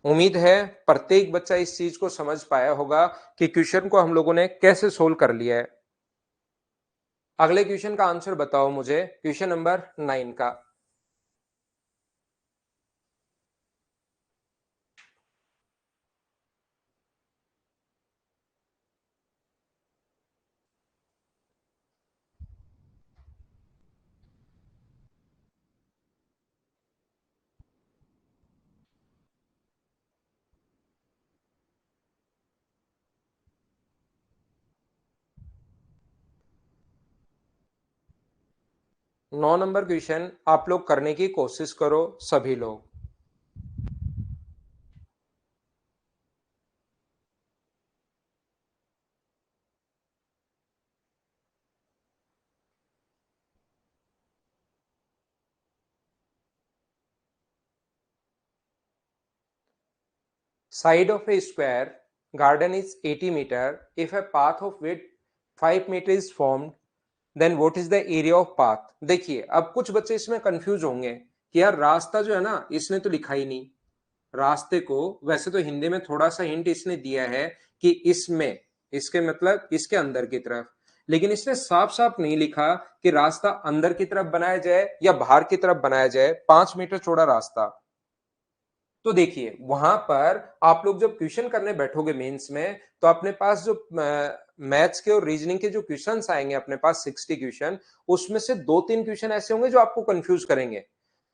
उम्मीद है प्रत्येक बच्चा इस चीज को समझ पाया होगा कि क्वेश्चन को हम लोगों ने कैसे सोल्व कर लिया है। अगले क्वेश्चन का आंसर बताओ मुझे, क्वेश्चन नंबर 9 का। 9 नंबर क्वेश्चन आप लोग करने की कोशिश करो सभी लोग। Side of a square garden is 80 meter. If a path of width 5 meter is formed, then what is the area of path? देखिए अब कुछ बच्चे इसमें कंफ्यूज होंगे कि यार रास्ता जो है ना इसने तो लिखा ही नहीं। रास्ते को वैसे तो हिंदी में थोड़ा सा हिंट इसने दिया है कि इसमें, इसके मतलब इसके अंदर की तरफ, लेकिन इसने साफ साफ नहीं लिखा कि रास्ता अंदर की तरफ बनाया जाए या बाहर की तरफ बनाया जाए। 5 मीटर चौड़ा रास्ता। तो देखिए वहां पर आप लोग जब क्वेश्चन करने बैठोगे मेंस में, तो अपने पास जो मैथ्स के और रीजनिंग के जो क्वेश्चंस आएंगे अपने पास 60 क्वेश्चन, उसमें से 2-3 क्वेश्चन ऐसे होंगे जो आपको कंफ्यूज करेंगे।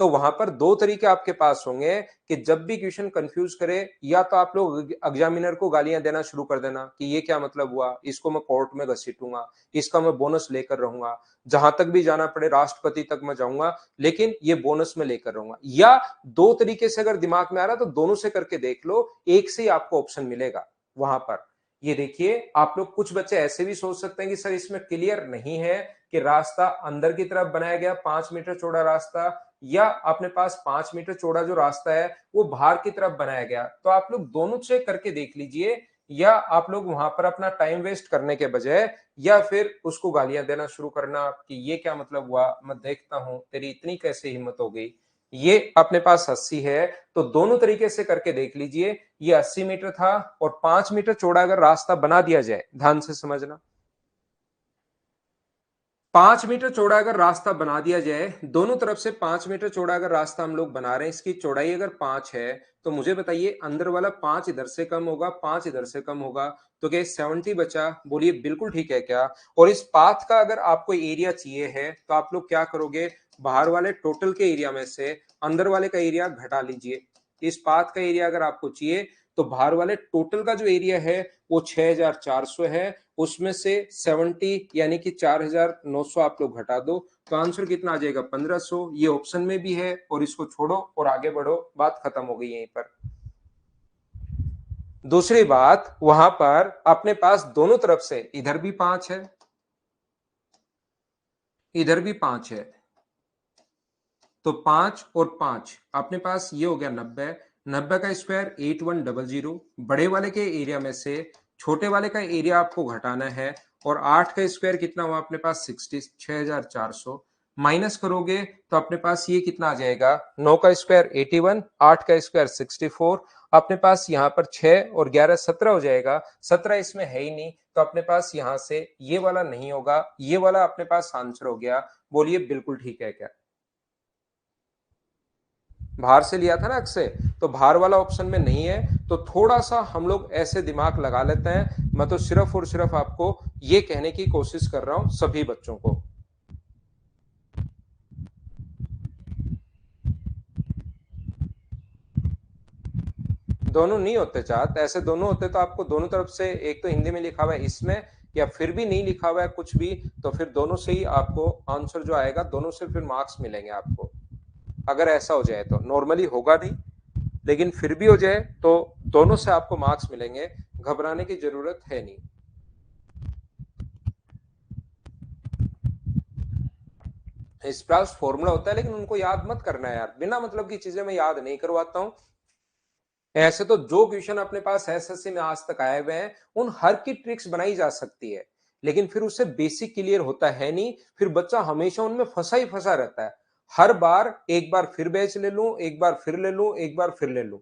तो वहां पर दो तरीके आपके पास होंगे कि जब भी क्वेश्चन कंफ्यूज करे, या तो आप लोग एग्जामिनर को गालियां देना शुरू कर देना कि ये क्या मतलब हुआ, इसको मैं कोर्ट में घसीटूंगा, इसका मैं बोनस लेकर रहूंगा, जहां तक भी जाना पड़े राष्ट्रपति तक मैं जाऊंगा, लेकिन ये बोनस में लेकर रहूंगा। या दो तरीके से अगर दिमाग में आ रहा है तो दोनों से करके देख लो, एक से ही आपको ऑप्शन मिलेगा वहां पर। ये देखिए आप लोग कुछ बच्चे ऐसे भी सोच सकते हैं कि सर इसमें क्लियर नहीं है कि रास्ता अंदर की तरफ बनाया गया 5 मीटर चौड़ा रास्ता, या अपने पास 5 मीटर चौड़ा जो रास्ता है वो बाहर की तरफ बनाया गया। तो आप लोग दोनों चेक करके देख लीजिए, या आप लोग वहां पर अपना टाइम वेस्ट करने के बजाय या फिर उसको गालियां देना शुरू करना कि ये क्या मतलब हुआ, मैं देखता हूं तेरी इतनी कैसे हिम्मत हो गई। ये अपने पास 80 है, तो दोनों तरीके से करके देख लीजिए। ये 80 मीटर था और 5 मीटर चौड़ा अगर रास्ता बना दिया जाए, ध्यान से समझना, 5 मीटर चौड़ा अगर रास्ता बना दिया जाए, दोनों तरफ से 5 मीटर चौड़ा अगर रास्ता हम लोग बना रहे हैं, इसकी चौड़ाई अगर 5 है, तो मुझे बताइए अंदर वाला 5 इधर से कम होगा, 5 इधर से कम होगा, तो क्या 70 बचा? बोलिए बिल्कुल ठीक है क्या? और इस पाथ का अगर आपको एरिया चाहिए है तो आप लोग क्या करोगे, बाहर वाले टोटल के एरिया में से अंदर वाले का एरिया घटा लीजिए। इस पाथ का एरिया अगर आपको चाहिए तो बाहर वाले टोटल का जो एरिया है वो 6400 है, उसमें से 70 यानी कि 4900 आप लोग घटा दो, तो आंसर कितना आ जाएगा? 1500। ये ऑप्शन में भी है, और इसको छोड़ो और आगे बढ़ो, बात खत्म हो गई यहीं पर। दूसरी बात, वहां पर अपने पास दोनों तरफ से इधर भी 5 है, इधर भी 5 है, तो 5 और 5 अपने पास ये हो गया 90। 90 का स्क्वायर 8100। बड़े वाले के एरिया में से छोटे वाले का एरिया आपको घटाना है, और 8 का स्क्वायर कितना हुआ अपने पास? 6400। माइनस करोगे तो अपने पास ये कितना आ जाएगा? 9 का स्क्वायर 81, 8 का स्क्वायर 64। अपने पास यहाँ पर 6 और 11 17 हो जाएगा। 17 इसमें है ही नहीं, तो अपने पास यहाँ से ये वाला नहीं होगा, ये वाला अपने पास आंसर हो गया। बोलिए बिल्कुल ठीक है क्या? बाहर से लिया था ना अक्से, तो बाहर वाला ऑप्शन में नहीं है, तो थोड़ा सा हम लोग ऐसे दिमाग लगा लेते हैं। मैं तो सिर्फ और सिर्फ आपको ये कहने की कोशिश कर रहा हूं सभी बच्चों को। दोनों नहीं होते चाहत, ऐसे दोनों होते तो आपको दोनों तरफ से, एक तो हिंदी में लिखा हुआ है इसमें, या फिर भी नहीं लिखा हुआ है कुछ भी, तो फिर दोनों से ही आपको आंसर जो आएगा, दोनों से फिर मार्क्स मिलेंगे आपको। अगर ऐसा हो जाए तो, नॉर्मली होगा नहीं, लेकिन फिर भी हो जाए तो दोनों से आपको मार्क्स मिलेंगे, घबराने की जरूरत है नहीं। इस पास फॉर्मूला होता है, लेकिन उनको याद मत करना है यार, बिना मतलब की चीजें मैं याद नहीं करवाता हूं। ऐसे तो जो क्वेश्चन अपने पास एसएससी में आज तक आए हुए हैं, उन हर की ट्रिक्स बनाई जा सकती है, लेकिन फिर उससे बेसिक क्लियर होता है नहीं, फिर बच्चा हमेशा उनमें फंसा ही फंसा रहता है। हर बार एक बार फिर बैच ले लूं, एक बार फिर ले लूं, एक बार फिर ले लूं।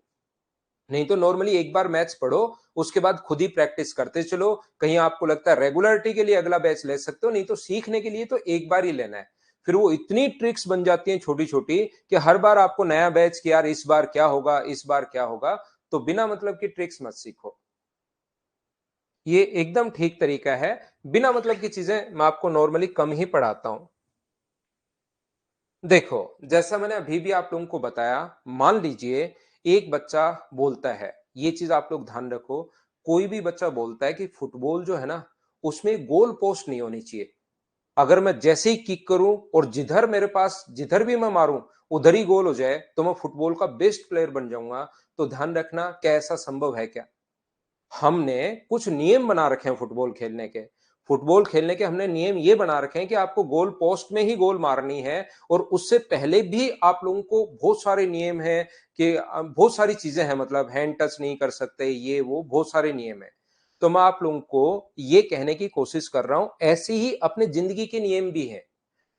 नहीं तो नॉर्मली एक बार मैथ्स पढ़ो, उसके बाद खुद ही प्रैक्टिस करते चलो। कहीं आपको लगता है रेगुलरिटी के लिए अगला बैच ले सकते हो, नहीं तो सीखने के लिए तो एक बार ही लेना है। फिर वो इतनी ट्रिक्स बन जाती हैं छोटी छोटी कि हर बार आपको नया बैच कि यार इस बार क्या होगा, इस बार क्या होगा। तो बिना मतलब की ट्रिक्स मत सीखो, ये एकदम ठीक तरीका है। बिना मतलब की चीजें मैं आपको नॉर्मली कम ही पढ़ाता हूं। देखो जैसा मैंने अभी भी आप लोगों को बताया, मान लीजिए एक बच्चा बोलता है, ये चीज आप लोग ध्यान रखो, कोई भी बच्चा बोलता है कि फुटबॉल जो है ना उसमें गोल पोस्ट नहीं होनी चाहिए। अगर मैं जैसे ही किक करूं और जिधर भी मैं मारूं उधर ही गोल हो जाए तो मैं फुटबॉल का बेस्ट प्लेयर बन जाऊंगा। तो ध्यान रखना, क्या ऐसा संभव है क्या? हमने कुछ नियम बना रखे हैं फुटबॉल खेलने के। फुटबॉल खेलने के हमने नियम ये बना रखे हैं कि आपको गोल पोस्ट में ही गोल मारनी है, और उससे पहले भी आप लोगों को बहुत सारे नियम हैं कि बहुत सारी चीजें हैं, मतलब हैंड टच नहीं कर सकते, ये वो बहुत सारे नियम हैं। तो मैं आप लोगों को ये कहने की कोशिश कर रहा हूं, ऐसे ही अपने जिंदगी के नियम भी हैं।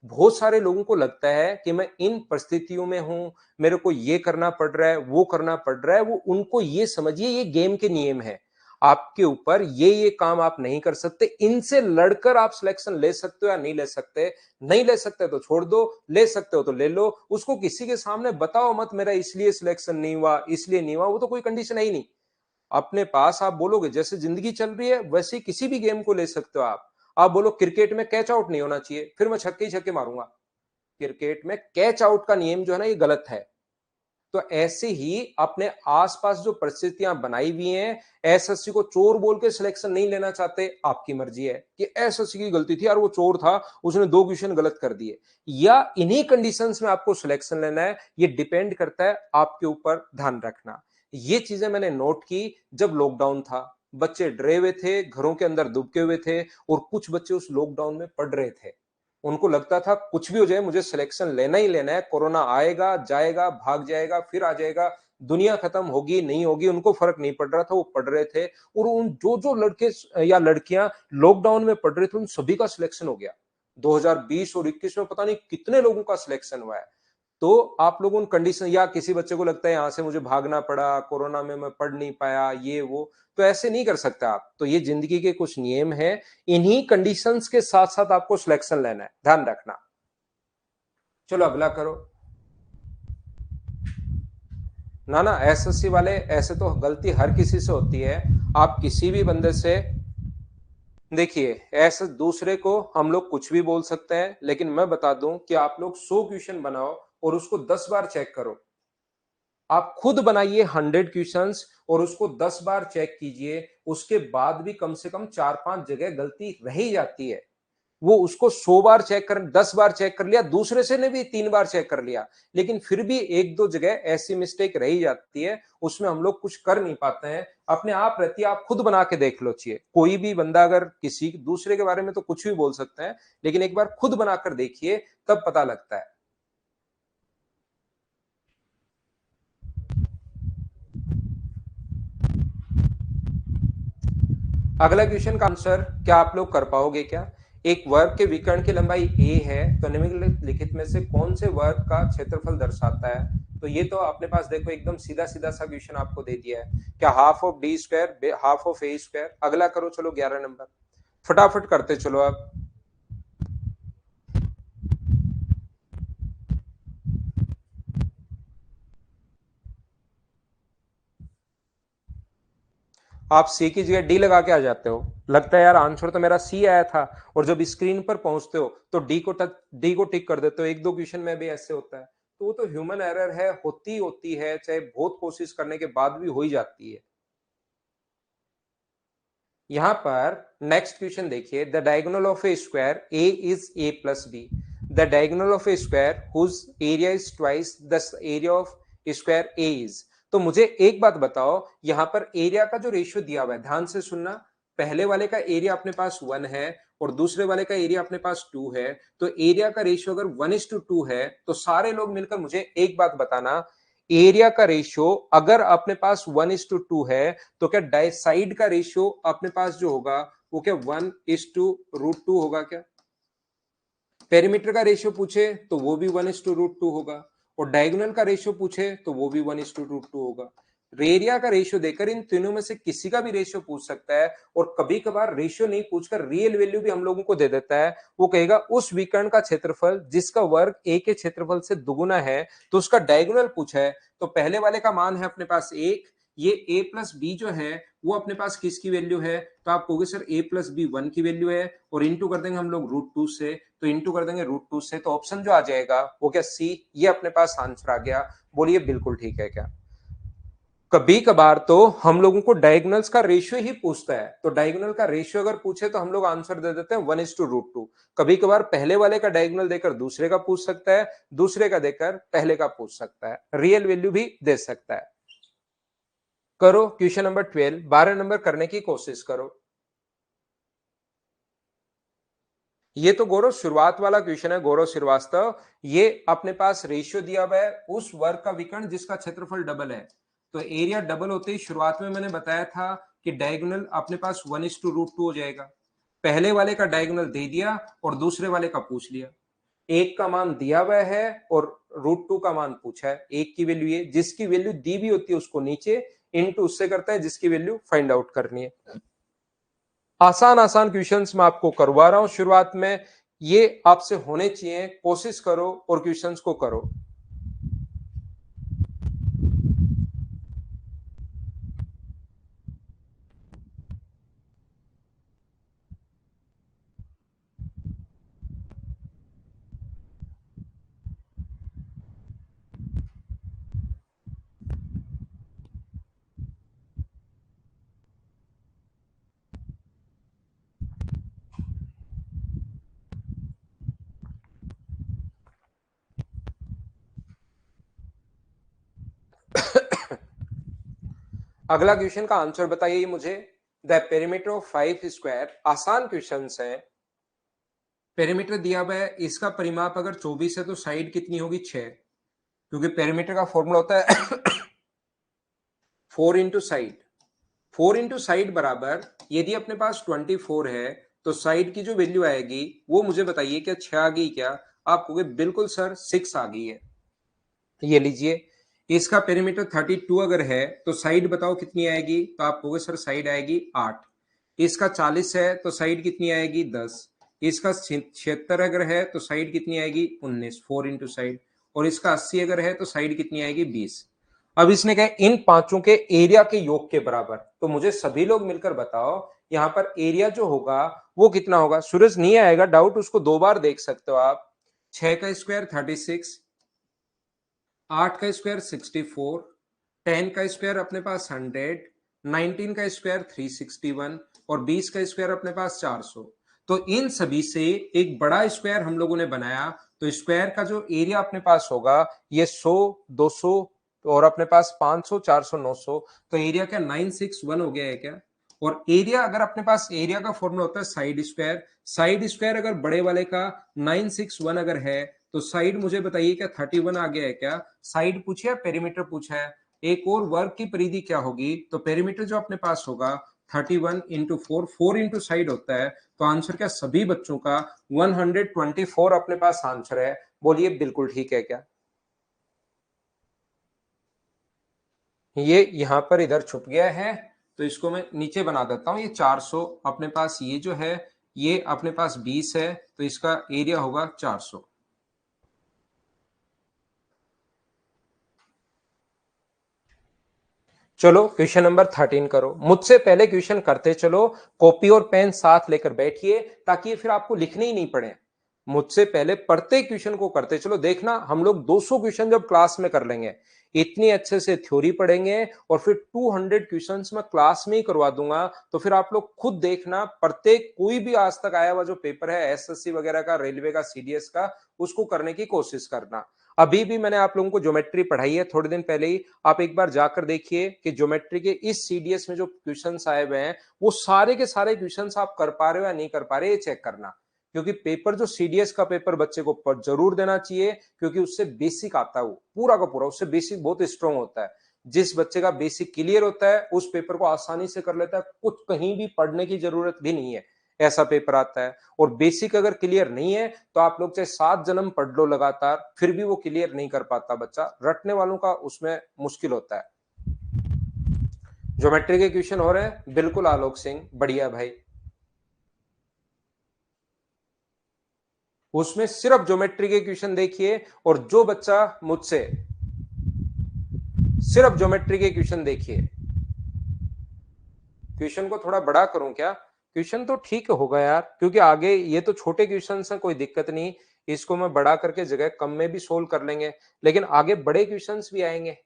बहुत सारे लोगों को लगता है कि मैं इन परिस्थितियों में हूं, मेरे को ये करना पड़ रहा है, वो करना पड़ रहा है, वो उनको ये समझिए ये गेम के नियम है। आपके ऊपर ये काम आप नहीं कर सकते, इनसे लड़कर आप सिलेक्शन ले सकते हो या नहीं ले सकते। नहीं ले सकते तो छोड़ दो, ले सकते हो तो ले लो। उसको किसी के सामने बताओ मत मेरा इसलिए सिलेक्शन नहीं हुआ, इसलिए नहीं हुआ, वो तो कोई कंडीशन है ही नहीं। अपने पास आप बोलोगे जैसे जिंदगी चल रही है वैसे किसी भी गेम को ले सकते हो आप बोलो क्रिकेट में कैच आउट नहीं होना चाहिए, फिर मैं छक्के ही छक्के मारूंगा। क्रिकेट में कैच आउट का नियम जो है ना ये गलत है। तो ऐसे ही अपने आसपास जो परिस्थितियां बनाई हुई हैं, एसएससी को चोर बोल के सिलेक्शन नहीं लेना चाहते, आपकी मर्जी है कि एसएससी की गलती थी यार, वो चोर था, उसने 2 क्वेश्चन गलत कर दिए, या इन्हीं कंडीशंस में आपको सिलेक्शन लेना है, ये डिपेंड करता है आपके ऊपर। ध्यान रखना, ये चीजें मैंने नोट की जब लॉकडाउन था। बच्चे डरे हुए थे, घरों के अंदर दुबके हुए थे, और कुछ बच्चे उस लॉकडाउन में पढ़ रहे थे। उनको लगता था कुछ भी हो जाए मुझे सिलेक्शन लेना ही लेना है, कोरोना आएगा जाएगा भाग जाएगा फिर आ जाएगा, दुनिया खत्म होगी नहीं होगी उनको फर्क नहीं पड़ रहा था, वो पढ़ रहे थे। और उन जो जो लड़के या लड़कियां लॉकडाउन में पढ़ रहे थे उन सभी का सिलेक्शन हो गया। 2020 और 21 में पता नहीं कितने लोगों का सिलेक्शन हुआ है। तो आप लोग उन कंडीशन, या किसी बच्चे को लगता है यहां से मुझे भागना पड़ा, कोरोना में मैं पढ़ नहीं पाया, ये वो, तो ऐसे नहीं कर सकते आप। तो ये जिंदगी के कुछ नियम हैं, इन्हीं कंडीशंस के साथ साथ आपको सिलेक्शन लेना है, ध्यान रखना। चलो अगला करो। ना ना, एसएससी वाले ऐसे तो गलती हर किसी से होती है। आप किसी भी बंदे से देखिए, ऐसे दूसरे को हम लोग कुछ भी बोल सकते हैं, लेकिन मैं बता दूं कि आप लोग 100 क्वेश्चन बनाओ और उसको 10 बार चेक करो। आप खुद बनाइए 100 क्वेश्चंस और उसको 10 बार चेक कीजिए, उसके बाद भी कम से कम 4-5 जगह गलती रह ही जाती है। वो उसको 100 बार चेक कर 10 बार चेक कर लिया, दूसरे से ने भी 3 बार चेक कर लिया, लेकिन फिर भी 1-2 जगह ऐसी मिस्टेक रह ही जाती है, उसमें हम लोग कुछ कर नहीं पाते हैं। अपने आप रहती है, आप खुद बना के देख लो। चाहिए कोई भी बंदा अगर किसी दूसरे के बारे में तो कुछ भी बोल सकते हैं, लेकिन एक बार खुद बनाकर देखिए तब पता लगता है। अगला क्वेश्चन का आंसर क्या आप लोग कर पाओगे क्या? एक वर्ग के विकर्ण की लंबाई a है, तो निम्नलिखित में से कौन से वर्ग का क्षेत्रफल दर्शाता है? तो ये तो अपने पास देखो एकदम सीधा सीधा सा क्वेश्चन आपको दे दिया है। क्या half of D square half of a square? अगला करो, चलो 11 नंबर फटाफट करते चलो। अब आप सी की जगह डी लगा के आ जाते हो, लगता है यार आंसर तो मेरा सी आया था, और जब स्क्रीन पर पहुंचते हो तो डी को टिक कर देते हो। 1-2 क्वेश्चन में भी ऐसे होता है। तो वो तो ह्यूमन एरर है, होती है, चाहे बहुत कोशिश करने के बाद भी हो ही जाती है। यहां पर नेक्स्ट क्वेश्चन देखिए, the diagonal of a square A is A plus B. The diagonal of a square whose area is twice the area of square A is. तो मुझे एक बात बताओ, यहां पर एरिया का जो रेशियो दिया हुआ है, ध्यान से सुनना। पहले वाले का एरिया अपने पास 1 है और दूसरे वाले का एरिया अपने पास 2 है। तो एरिया का रेशियो अगर 1:2 है, तो सारे लोग मिलकर मुझे एक बात बताना, एरिया का रेशियो अगर अपने पास 1:2 है, तो क्या साइड का रेशियो अपने पास जो होगा वो क्या 1:√2 होगा क्या? पेरीमीटर का रेशियो पूछे तो वो भी 1:√2 होगा, और डायगोनल का रेशियो पूछे तो वो भी 1:√2 होगा। एरिया का रेशियो देकर इन तीनों में से किसी का भी रेशियो पूछ सकता है, और कभी कभार रेशियो नहीं पूछकर रियल वैल्यू भी हम लोगों को दे देता है। वो कहेगा उस विकर्ण का क्षेत्रफल जिसका वर्ग ए के क्षेत्रफल से दुगुना है, तो उसका डायगोनल पूछा है। तो पहले वाले का मान है अपने पास 1, ये a प्लस बी जो है वो अपने पास किसकी वैल्यू है? तो आप कहोगे सर a प्लस बी 1 की वैल्यू है, और इंटू कर देंगे हम लोग √2 से, तो इंटू कर देंगे √2 से, तो ऑप्शन जो आ जाएगा वो क्या सी, ये अपने पास आंसर आ गया। बोलिए बिल्कुल ठीक है क्या? कभी कभार तो हम लोगों को डायगोनल्स का रेशियो ही पूछता है, तो डायगोनल का रेशियो अगर पूछे तो हम लोग आंसर दे देते हैं 1:√2। कभी कभार पहले वाले का डायगोनल देकर दूसरे का पूछ सकता है, दूसरे का देकर पहले का पूछ सकता है, रियल वैल्यू भी दे सकता है। करो क्वेश्चन नंबर 12, 12 नंबर करने की कोशिश करो। ये तो गौरव शुरुआत वाला क्वेश्चन है गौरव श्रीवास्तव। ये अपने पास रेशियो दिया हुआ है उस वर्ग का विकर्ण जिसका क्षेत्रफल डबल है। तो एरिया डबल होते ही शुरुआत में मैंने बताया था कि डायगोनल अपने पास 1:√2 हो जाएगा। पहले वाले का डायगोनल दे दिया और दूसरे वाले का पूछ लिया। एक का मान दिया हुआ है और √2 का मान पूछा है। एक की वैल्यू ये, जिसकी वैल्यू दी भी होती है उसको नीचे इनटू उससे करता है जिसकी वैल्यू फाइंड आउट करनी है। आसान आसान क्वेश्चंस मैं आपको करवा रहा हूं शुरुआत में, ये आपसे होने चाहिए, कोशिश करो और क्वेश्चंस को करो। अगला क्वेश्चन का आंसर बताइए मुझे। द पेरीमीटर ऑफ 5 स्क्वायर, आसान क्वेश्चन है। पेरीमीटर दिया हुआ है, इसका परिमाप अगर 24 है तो साइड कितनी होगी 6, क्योंकि पेरीमीटर का फॉर्मूला होता है 4 इंटू साइड। 4 इंटू साइड बराबर, यदि अपने पास 24 है तो साइड की जो वैल्यू आएगी वो मुझे बताइए, क्या 6 आ गई क्या? आप कहोगे बिल्कुल सर 6 आ गई है। ये लीजिए, इसका पेरीमीटर 32 अगर है तो साइड बताओ कितनी आएगी, तो आप कहोगे सर साइड आएगी 8। इसका 40 है तो साइड कितनी आएगी 10। इसका 76 अगर है तो साइड कितनी आएगी 19, 4 इंटू साइड। और इसका 80 अगर है तो साइड कितनी आएगी 20। अब इसने कहा इन पांचों के एरिया के योग के बराबर, तो मुझे सभी लोग मिलकर बताओ यहां पर एरिया जो होगा वो कितना होगा। सूरज नहीं आएगा डाउट, उसको दो बार देख सकते हो आप। 6 का स्क्वायर 36, 8 का स्क्वायर 64, 10 का स्क्वायर अपने पास 100, 19 का स्क्वायर 361 और 20 का स्क्वायर अपने पास 400। तो इन सभी से एक बड़ा स्क्वायर हम लोगों ने बनाया, तो स्क्वायर का जो एरिया अपने पास होगा ये 100, 200 और अपने पास 500, 400, 900। तो एरिया क्या 961 हो गया है क्या? और एरिया अगर अपने पास, एरिया का फॉर्मूला होता है साइड स्क्वायर। साइड स्क्वायर अगर बड़े वाले का 961 अगर है तो साइड मुझे बताइए क्या 31 आ गया है क्या? साइड पूछा है, पेरीमीटर पूछा है। एक और वर्ग की परिधि क्या होगी, तो पेरीमीटर जो अपने पास होगा 31 इंटू 4, 4 इंटू साइड होता है। तो आंसर क्या सभी बच्चों का 124 अपने पास आंसर है। बोलिए बिल्कुल ठीक है क्या? ये यहां पर इधर छुप गया है तो इसको मैं नीचे बना देता हूं। ये 400 अपने पास, ये जो है ये अपने पास 20 है तो इसका एरिया होगा 400। चलो क्वेश्चन नंबर 13 करो। मुझसे पहले क्वेश्चन करते चलो, कॉपी और पेन साथ लेकर बैठिए ताकि फिर आपको लिखने ही नहीं पड़े। मुझसे पहले प्रत्येक क्वेश्चन को करते चलो। देखना हम लोग 200 क्वेश्चन जब क्लास में कर लेंगे, इतनी अच्छे से थ्योरी पढ़ेंगे और फिर 200 क्वेश्चंस मैं क्लास में ही करवा दूंगा। तो फिर आप लोग खुद देखना, प्रत्येक कोई भी आज तक आया हुआ जो पेपर है एसएससी वगैरह का, रेलवे का, सीडीएस का, उसको करने की कोशिश करना। अभी भी मैंने आप लोगों को ज्योमेट्री पढ़ाई है थोड़े दिन पहले ही, आप एक बार जाकर देखिए कि ज्योमेट्री के इस सीडीएस में जो क्वेश्चंस आए हुए हैं वो सारे के सारे क्वेश्चंस आप कर पा रहे हो या नहीं कर पा रहे, ये चेक करना। क्योंकि पेपर जो सीडीएस का पेपर बच्चे को जरूर देना चाहिए, क्योंकि उससे बेसिक आता है, वो पूरा का पूरा उससे बेसिक बहुत स्ट्रांग होता है। जिस बच्चे का बेसिक क्लियर होता है उस पेपर को आसानी से कर लेता है, कुछ कहीं भी पढ़ने की जरूरत भी नहीं है, ऐसा पेपर आता है। और बेसिक अगर क्लियर नहीं है तो आप लोग चाहे 7 जन्म पढ़ लो लगातार, फिर भी वो क्लियर नहीं कर पाता बच्चा। रटने वालों का उसमें मुश्किल होता है। ज्योमेट्री के क्वेश्चन हो रहे हैं? बिल्कुल आलोक सिंह, बढ़िया भाई। उसमें सिर्फ ज्योमेट्री के क्वेश्चन देखिए, और जो बच्चा मुझसे सिर्फ ज्योमेट्री के क्वेश्चन देखिए। क्वेश्चन को थोड़ा बड़ा करूं क्या? क्वेश्चन तो ठीक होगा यार, क्योंकि आगे ये तो छोटे क्वेश्चन हैं, कोई दिक्कत नहीं, इसको मैं बड़ा करके जगह कम में भी सोल्व कर लेंगे, लेकिन आगे बड़े क्वेश्चंस भी आएंगे।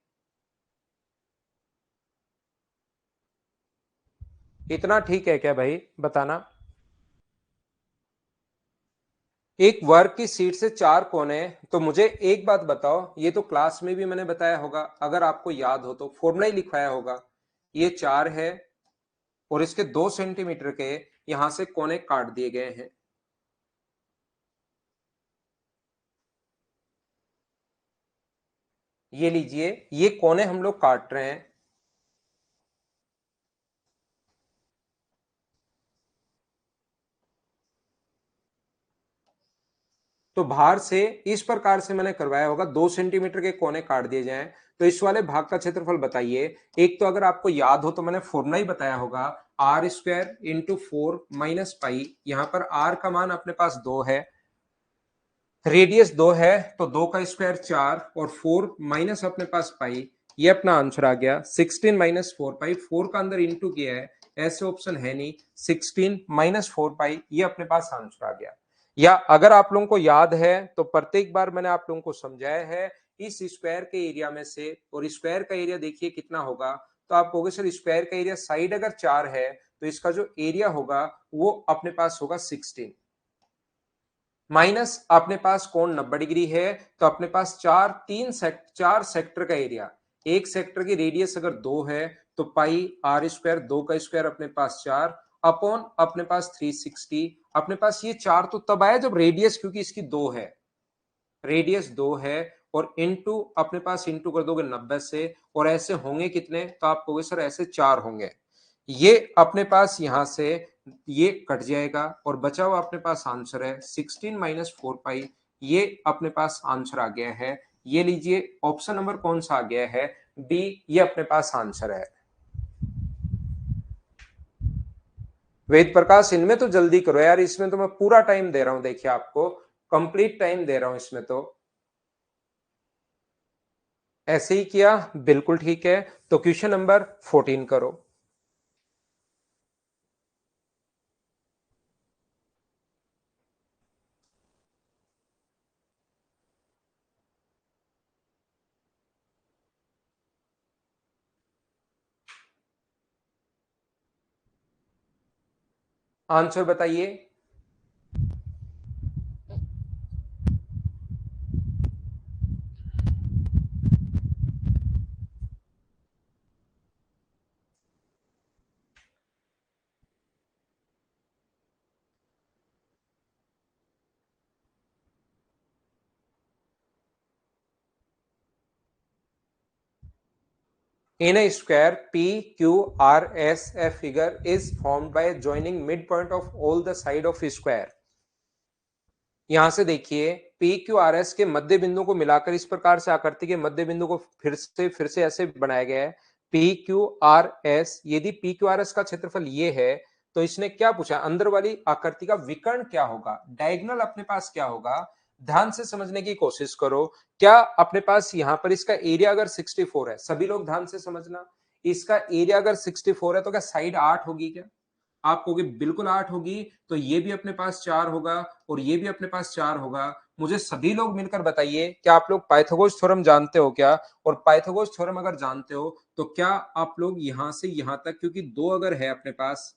इतना ठीक है क्या भाई, बताना। एक वर्ग की शीट से चार कोने, तो मुझे एक बात बताओ, ये तो क्लास में भी मैंने बताया होगा, अगर आपको याद हो तो फॉर्मूला ही लिखवाया होगा। ये चार है और इसके 2 सेंटीमीटर के यहां से कोने काट दिए गए हैं। ये लीजिए, ये कोने हम लोग काट रहे हैं। तो बाहर से इस प्रकार से मैंने करवाया होगा, 2 सेंटीमीटर के कोने काट दिए जाएं। तो इस वाले भाग का क्षेत्रफल बताइए। एक तो अगर आपको याद हो तो मैंने फॉर्मूला ही बताया होगा, आर स्क्वायर इंटू 4 - पाई। यहां पर आर का मान अपने पास 2 है, रेडियस 2 है, तो 2 का स्क्वायर 4 और 4 माइनस अपने पास पाई। ये अपना आंसर आ गया 16 - 4 पाई। 4 का अंदर इंटू किया है, ऐसे ऑप्शन है नहीं। 16 - 4 पाई, ये अपने पास आंसर आ गया। या अगर आप लोगों को याद है तो प्रत्येक बार मैंने आप लोगों को समझाया है, इस स्क्वायर के एरिया में से, और स्क्वायर का एरिया देखिए कितना होगा। तो आप कहोगे सर स्क्वायर का एरिया, साइड अगर 4 है तो इसका जो एरिया होगा वो अपने पास होगा 16, माइनस अपने पास कोण 90 डिग्री है, तो अपने पास चार सेक्टर का एरिया। एक सेक्टर की रेडियस अगर 2 है तो पाई आर स्क्वायर, 2 का स्क्वायर अपने पास 4 अपॉन अपने पास 360। अपने पास ये 4 तो तब आया जब रेडियस, क्योंकि इसकी 2 है, रेडियस 2 है, और इनटू अपने पास इनटू कर दोगे 90 से, और ऐसे होंगे कितने, तो आप कहोगे सर ऐसे 4 होंगे। ये अपने पास यहां से ये कट जाएगा और बचा हुआ अपने पास आंसर है 16 - 4 पाई। ये अपने पास आंसर आ गया है। ये लीजिए ऑप्शन नंबर कौन सा आ गया है, डी, ये अपने पास आंसर है। वेद प्रकाश, इनमें तो जल्दी करो यार, इसमें तो मैं पूरा टाइम दे रहा हूं, देखिए आपको कंप्लीट टाइम दे रहा हूं इसमें तो। ऐसे ही किया, बिल्कुल ठीक है। तो क्वेश्चन नंबर 14 करो। आंसर बताइए। In a square, P, Q, R, S, a figure is formed by joining midpoint of all the side of a square। यहां से देखिए, पी क्यू आर एस के मध्य बिंदु को मिलाकर इस प्रकार से आकृति के मध्य बिंदु को फिर से ऐसे बनाया गया है। पी क्यू आर एस, यदि पी क्यू आर एस का क्षेत्रफल ये है, तो इसने क्या पूछा, अंदर वाली आकृति का विकर्ण क्या होगा, डायगोनल अपने पास क्या होगा। ध्यान से समझने की कोशिश करो। क्या अपने पास यहां पर इसका एरिया अगर 64 है, सभी लोग ध्यान से समझना, इसका एरिया अगर 64 है तो क्या साइड 8 होगी क्या? आप कहोगे बिल्कुल 8 होगी। तो ये भी अपने पास 4 होगा और ये भी अपने पास 4 होगा। मुझे सभी लोग मिलकर बताइए, क्या आप लोग पाइथागोरस थ्योरम जानते हो क्या? और पाइथागोरस थ्योरम अगर जानते हो तो क्या आप लोग यहां से यहां तक, क्योंकि 2 अगर है अपने पास,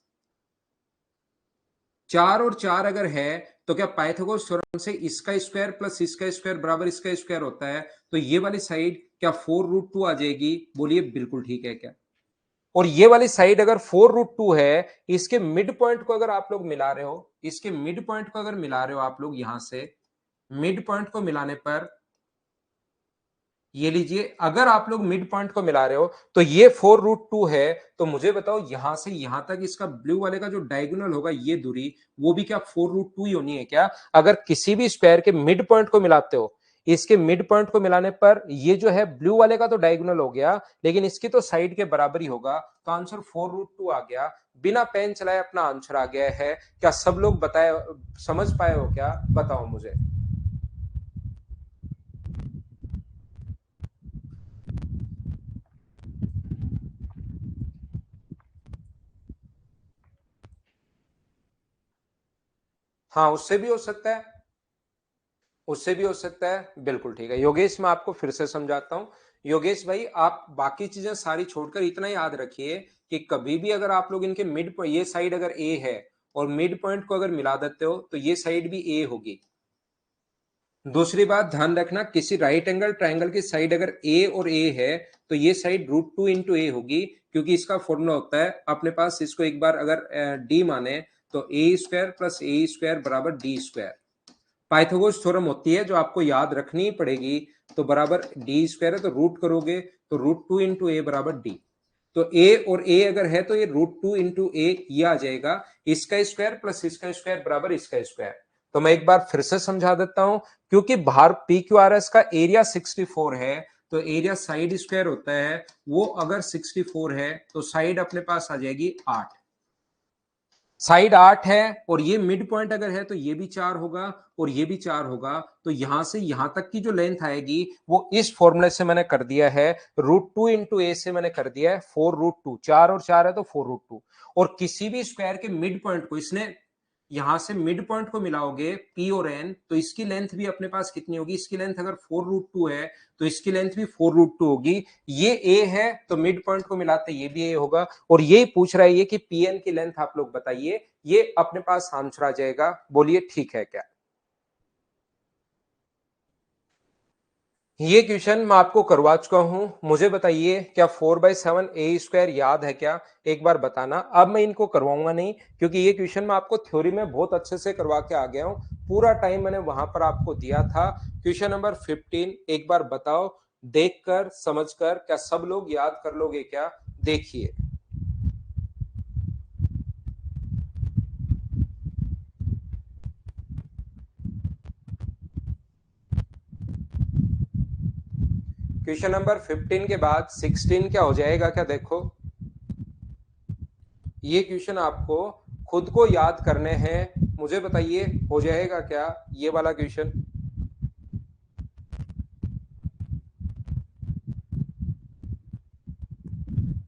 4 और 4 अगर है, तो क्या पाइथागोरस थ्योरम से इसका स्क्वायर प्लस इसका स्क्वायर बराबर इसका स्क्वायर होता है? तो ये वाली साइड क्या 4√2 आ जाएगी? बोलिए बिल्कुल ठीक है क्या? और ये वाली साइड अगर 4√2 है, इसके मिड पॉइंट को अगर आप लोग मिला रहे हो, इसके मिड पॉइंट को अगर मिला रहे हो आप लोग यहां से, मिड पॉइंट को मिलाने पर, ये लीजिए अगर आप लोग मिड पॉइंट को मिला रहे हो तो ये 4√2 है। तो मुझे बताओ यहां से यहां तक इसका ब्लू वाले का जो डायगोनल होगा, ये दूरी, वो भी क्या 4√2 ही होनी है क्या? अगर किसी भी स्क्वायर के मिड पॉइंट को मिलाते हो, इसके मिड पॉइंट को मिलाने पर ये जो है ब्लू वाले का तो डायगोनल हो गया, लेकिन इसकी तो साइड के बराबर ही होगा। तो आंसर 4√2 आ गया। बिना पेन चलाए अपना आंसर आ गया है। क्या सब लोग बताए, समझ पाए हो क्या? बताओ मुझे। हाँ, उससे भी हो सकता है। उससे भी हो सकता है, बिल्कुल ठीक है। योगेश मैं आपको फिर से समझाता हूँ। योगेश भाई आप बाकी चीजें सारी छोड़कर इतना याद रखिए कि कभी भी अगर आप लोग इनके मिड, ये साइड अगर ए है और मिड पॉइंट को अगर मिला देते हो तो ये साइड भी ए होगी। दूसरी बात ध्यान रखना, किसी राइट एंगल ट्राइंगल की साइड अगर ए और ए है तो ये साइड √2 इंटू ए होगी, क्योंकि इसका फॉर्मूला होता है अपने पास, इसको एक बार अगर डी माने तो ए स्क्वायर प्लस ए स्क्वायर बराबर डी स्क्वायर। पाइथागोरस थ्योरम होती है जो आपको याद रखनी पड़ेगी। तो बराबर डी स्क्वायर है तो रूट करोगे तो √2 इंटू ए बराबर डी। तो ए और ए अगर है तो ये √2 इंटू ए ये आ जाएगा, इसका स्क्वायर प्लस इसका स्क्वायर बराबर इसका स्क्वायर। तो मैं एक बार फिर से समझा देता हूं, क्योंकि बाहर पी क्यू आर एस का एरिया 64 है तो एरिया साइड स्क्वायर होता है, वो अगर 64 है तो साइड अपने पास आ जाएगी 8। साइड 8 है और ये मिड पॉइंट अगर है तो ये भी 4 होगा और ये भी 4 होगा। तो यहां से यहां तक की जो लेंथ आएगी वो इस फॉर्मूले से मैंने कर दिया है, √2 इंटू ए से मैंने कर दिया है 4√2। 4 और 4 है तो 4√2। और किसी भी स्क्वायर के मिड पॉइंट को इसने, यहां से मिड पॉइंट को मिलाओगे पी और एन तो इसकी लेंथ भी अपने पास कितनी होगी, इसकी लेंथ अगर 4√2 है तो इसकी लेंथ भी 4√2 होगी। ये ए है तो मिड पॉइंट को मिलाते ये भी ए होगा। और ये पूछ रहा है ये कि पी एन की लेंथ आप लोग बताइए, ये अपने पास आंसर आ जाएगा। बोलिए ठीक है क्या? ये क्वेश्चन मैं आपको करवा चुका हूं। मुझे बताइए क्या 4/7 ए स्क्वायर याद है क्या? एक बार बताना। अब मैं इनको करवाऊंगा नहीं, क्योंकि ये क्वेश्चन मैं आपको थ्योरी में बहुत अच्छे से करवा के आ गया हूं। पूरा टाइम मैंने वहां पर आपको दिया था। क्वेश्चन नंबर 15 एक बार बताओ, देखकर समझकर क्या सब लोग याद कर लोगे क्या? देखिए, क्वेश्चन नंबर 15 के बाद 16 क्या हो जाएगा क्या? देखो, ये क्वेश्चन आपको खुद को याद करने हैं। मुझे बताइए हो जाएगा क्या ये वाला क्वेश्चन?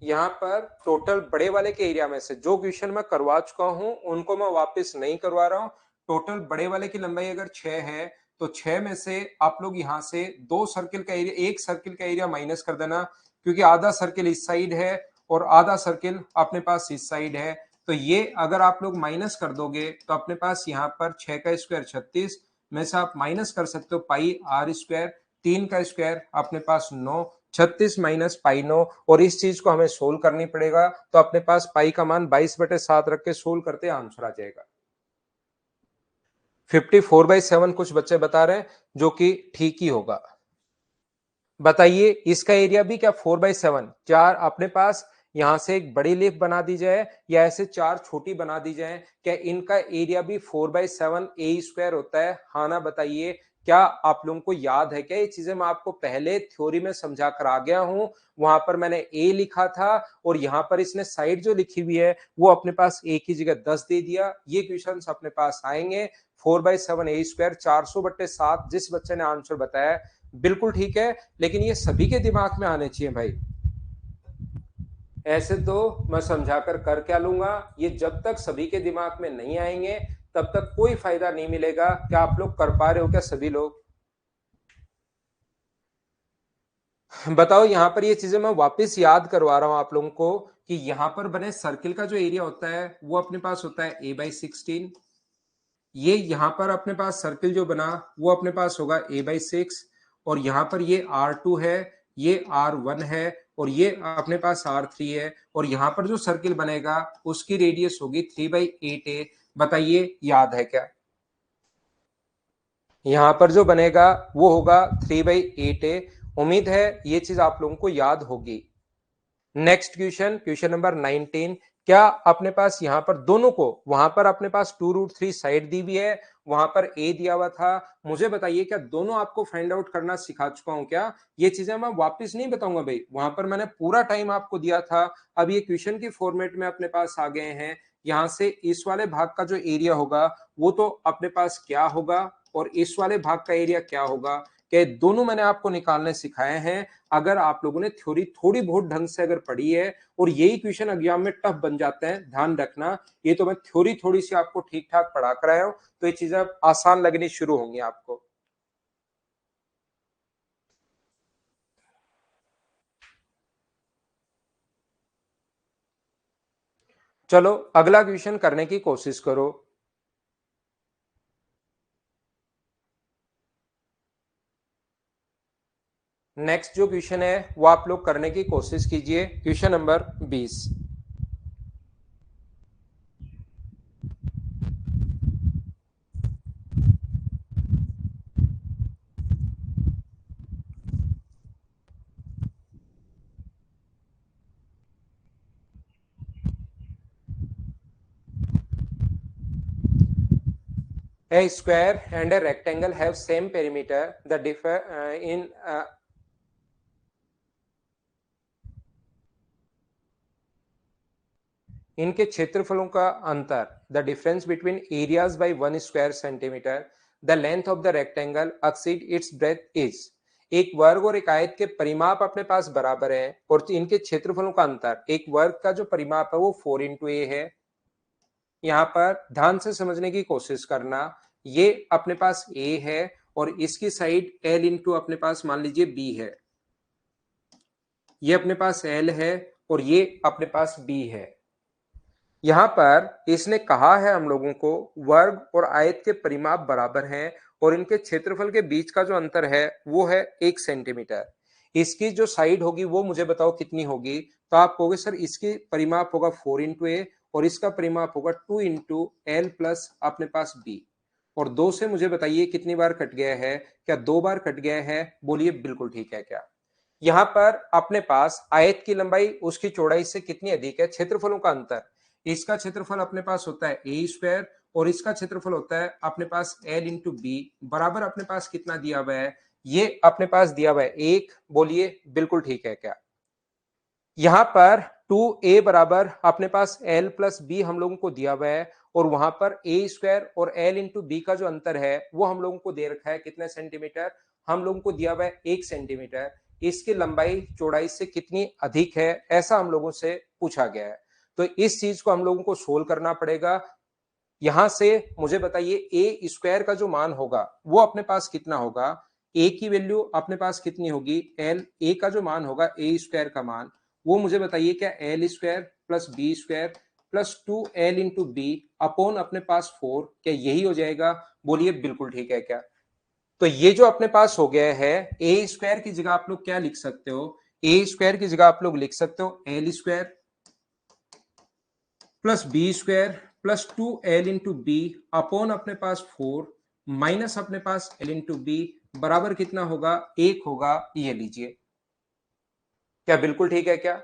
यहाँ पर टोटल बड़े वाले के एरिया में से जो क्वेश्चन मैं करवा चुका हूं उनको मैं वापस नहीं करवा रहा हूं। टोटल बड़े वाले की लंबाई अगर 6 है तो 6 में से आप लोग यहां से दो सर्किल का एरिया, एक सर्किल का एरिया माइनस कर देना, क्योंकि आधा सर्किल इस साइड है और आधा सर्किल अपने पास इस साइड है। तो ये अगर आप लोग माइनस कर दोगे तो अपने पास यहाँ पर 6 का स्क्वायर 36 में से आप माइनस कर सकते हो पाई आर स्क्वायर, 3 का स्क्वायर अपने पास 9, 36 माइनस पाई 9। और इस चीज को हमें सोल्व करनी पड़ेगा तो अपने पास पाई का मान 22/7 रख के सोल्व करते आंसर आ जाएगा 54/7। कुछ बच्चे बता रहे हैं जो कि ठीक ही होगा। बताइए इसका एरिया भी क्या 4/7? चार अपने पास यहां से एक बड़ी लीफ बना दी जाए या ऐसे चार छोटी बना दी जाए, क्या इनका एरिया भी 4/7 ए स्क्वायर होता है? हाँ ना बताइए। क्या आप लोगों को याद है क्या? ये चीजें मैं आपको पहले थ्योरी में समझा कर आ गया हूं। वहां पर मैंने ए लिखा था और यहां पर इसने साइड जो लिखी हुई है वो अपने पास ए की जगह 10 दे दिया। ये क्वेश्चन अपने पास आएंगे। 4/7 ए स्क्वायर 400/7 जिस बच्चे ने आंसर बताया बिल्कुल ठीक है, लेकिन ये सभी के दिमाग में आने चाहिए भाई। ऐसे तो मैं समझाकर कर क्या लूंगा, ये जब तक सभी के दिमाग में नहीं आएंगे तब तक कोई फायदा नहीं मिलेगा। क्या आप लोग कर पा रहे हो क्या सभी लोग? बताओ, यहां पर ये चीजें मैं वापस याद करवा रहा हूं आप लोगों को कि यहां पर बने सर्किल का जो एरिया होता है वो अपने पास होता है a/16। ये यहां पर अपने पास सर्किल जो बना वो अपने पास होगा a/6। और यहां पर ये R2 है, ये R1 है और ये अपने पास R3 है। और यहां पर जो सर्किल बनेगा उसकी रेडियस होगी 3/8a। बताइए याद है क्या? यहां पर जो बनेगा वो होगा 3/8a। उम्मीद है ये चीज आप लोगों को याद होगी। Next question, question number 19। क्या अपने पास यहां पर दोनों को, वहां पर अपने पास 2√3 साइड दी हुई है, वहां पर ए दिया हुआ था। मुझे बताइए क्या दोनों आपको फाइंड आउट करना सिखा चुका हूं क्या? ये चीजें मैं वापस नहीं बताऊंगा भाई, वहां पर मैंने पूरा टाइम आपको दिया था। अब ये क्वेश्चन की फॉर्मेट में अपने पास आ गए हैं। यहां से इस वाले भाग का जो एरिया होगा वो तो अपने पास क्या होगा और इस वाले भाग का एरिया क्या होगा, क्या दोनों मैंने आपको निकालने सिखाए हैं। अगर आप लोगों ने थ्योरी थोड़ी बहुत ढंग से अगर पढ़ी है, और यही क्वेश्चन एग्जाम में टफ बन जाते हैं, ध्यान रखना। ये तो मैं थ्योरी थोड़ी सी आपको ठीक ठाक पढ़ा कर आया हूं तो ये चीजें आसान लगनी शुरू होंगी आपको। चलो अगला क्वेश्चन करने की कोशिश करो। नेक्स्ट जो क्वेश्चन है वो आप लोग करने की कोशिश कीजिए, question number 20। A square and a rectangle have same perimeter. The differ in इनके क्षेत्रफलों का अंतर, the difference between areas by 1 square centimetre, the length of the rectangle exceed its breadth is. एक वर्ग और एक आयत के परिमाप अपने पास बराबर है और इनके क्षेत्रफलों का अंतर, एक वर्ग का जो परिमाप है वो 4 into a है। यहाँ पर ध्यान से समझने की कोशिश करना, ये अपने पास a है और इसकी साइड l इंटू अपने पास मान लीजिए b है। ये अपने पास l है और ये अपने पास b है। यहाँ पर इसने कहा है हम लोगों को वर्ग और आयत के परिमाप बराबर हैं और इनके क्षेत्रफल के बीच का जो अंतर है वो है 1 सेंटीमीटर। इसकी जो साइड होगी वो मुझे बताओ कितनी होगी। तो आप कहोगे सर इसकी परिमाप होगा 4 into a और इसका परिमाप होगा 2 into l प्लस अपने पास b। और 2 से मुझे बताइए कितनी बार कट गया है, क्या 2 बार कट गया है? बोलिए बिल्कुल ठीक है क्या। यहाँ पर अपने पास आयत की लंबाई उसकी चौड़ाई से कितनी अधिक है, क्षेत्रफलों का अंतर। इसका क्षेत्रफल अपने पास होता है ए स्क्वायर और इसका क्षेत्रफल होता है अपने पास एल इंटू बी, बराबर अपने पास कितना दिया हुआ है, ये अपने पास दिया हुआ है 1। बोलिए बिल्कुल ठीक है क्या। यहां पर 2a बराबर अपने पास l प्लस बी हम लोगों को दिया हुआ है और वहां पर ए स्क्वायर और l इंटू बी का जो अंतर है वो हम लोगों को दे रखा है कितने सेंटीमीटर, हम लोगों को दिया हुआ है 1 सेंटीमीटर। इसकी लंबाई चौड़ाई से कितनी अधिक है ऐसा हम लोगों से पूछा गया है। तो इस चीज को हम लोगों को सोल्व करना पड़ेगा। यहां से मुझे बताइए ए स्क्वायर का जो मान होगा वो अपने पास कितना होगा, ए की वैल्यू अपने पास कितनी होगी एल, ए का जो मान होगा ए स्क्वायर का मान वो मुझे बताइए क्या L square plus B square plus 2l into B upon अपने पास 4, क्या यही हो जाएगा? बोलिए बिल्कुल ठीक है क्या। तो ये जो अपने पास हो गया है, ए स्क्वायर की जगह आप लोग क्या लिख सकते हो, ए स्क्वायर की जगह आप लोग लिख सकते हो L square plus B square plus 2l into B upon अपने पास 4 माइनस अपने पास l इंटू बी बराबर कितना होगा, 1 होगा। ये लीजिए, क्या बिल्कुल ठीक है क्या।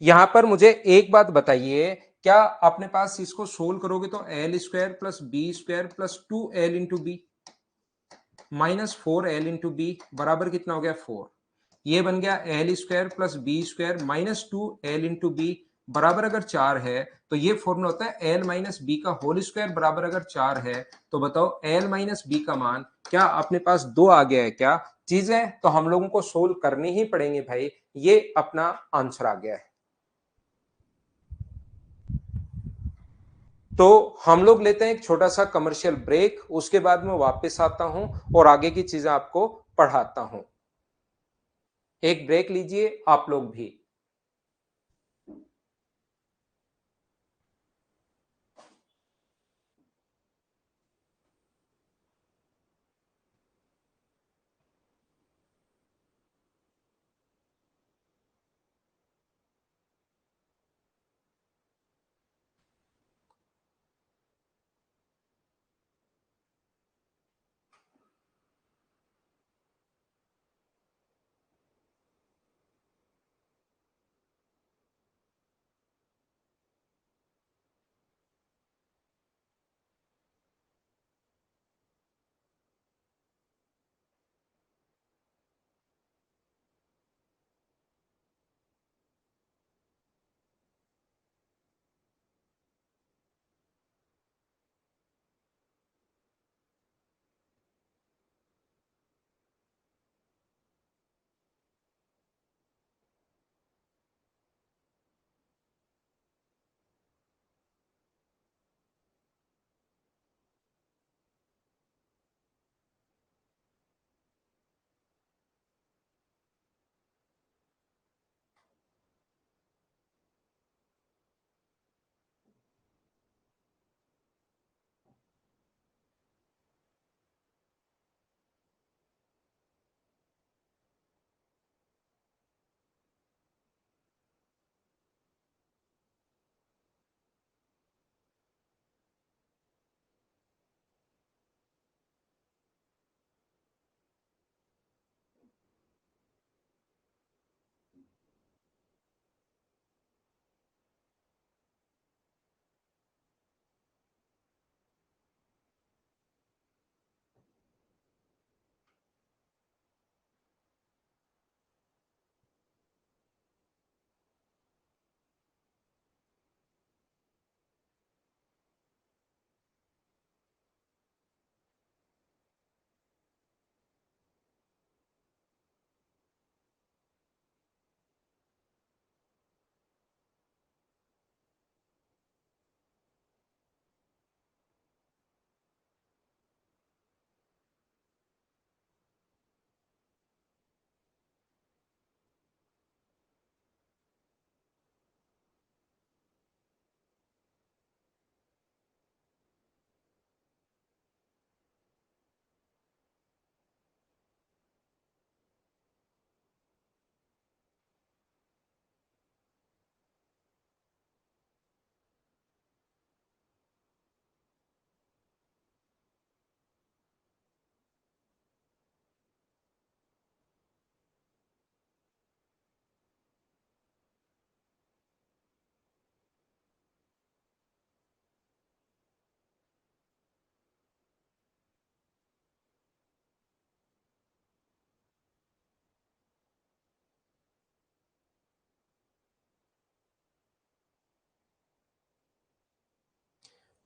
यहां पर मुझे एक बात बताइए, क्या अपने पास इसको सोल्व करोगे तो L square plus B square plus 2l into B minus 4l into B बराबर कितना हो गया 4। ये बन गया L square plus B square minus 2l into B बराबर अगर 4 है तो ये फॉर्मूला होता है एल माइनस बी का होल स्क्वायर बराबर अगर 4 है तो बताओ एल माइनस बी का मान क्या अपने पास 2 आ गया है क्या। चीजें तो हम लोगों को सोल्व करनी ही पड़ेंगी भाई, ये अपना आंसर आ गया है। तो हम लोग लेते हैं एक छोटा सा कमर्शियल ब्रेक, उसके बाद मैं वापस आता हूं और आगे की चीजें आपको पढ़ाता हूं। एक ब्रेक लीजिए आप लोग भी।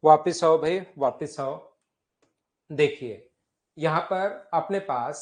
वापिस आओ भाई, वापिस आओ। देखिए यहां पर अपने पास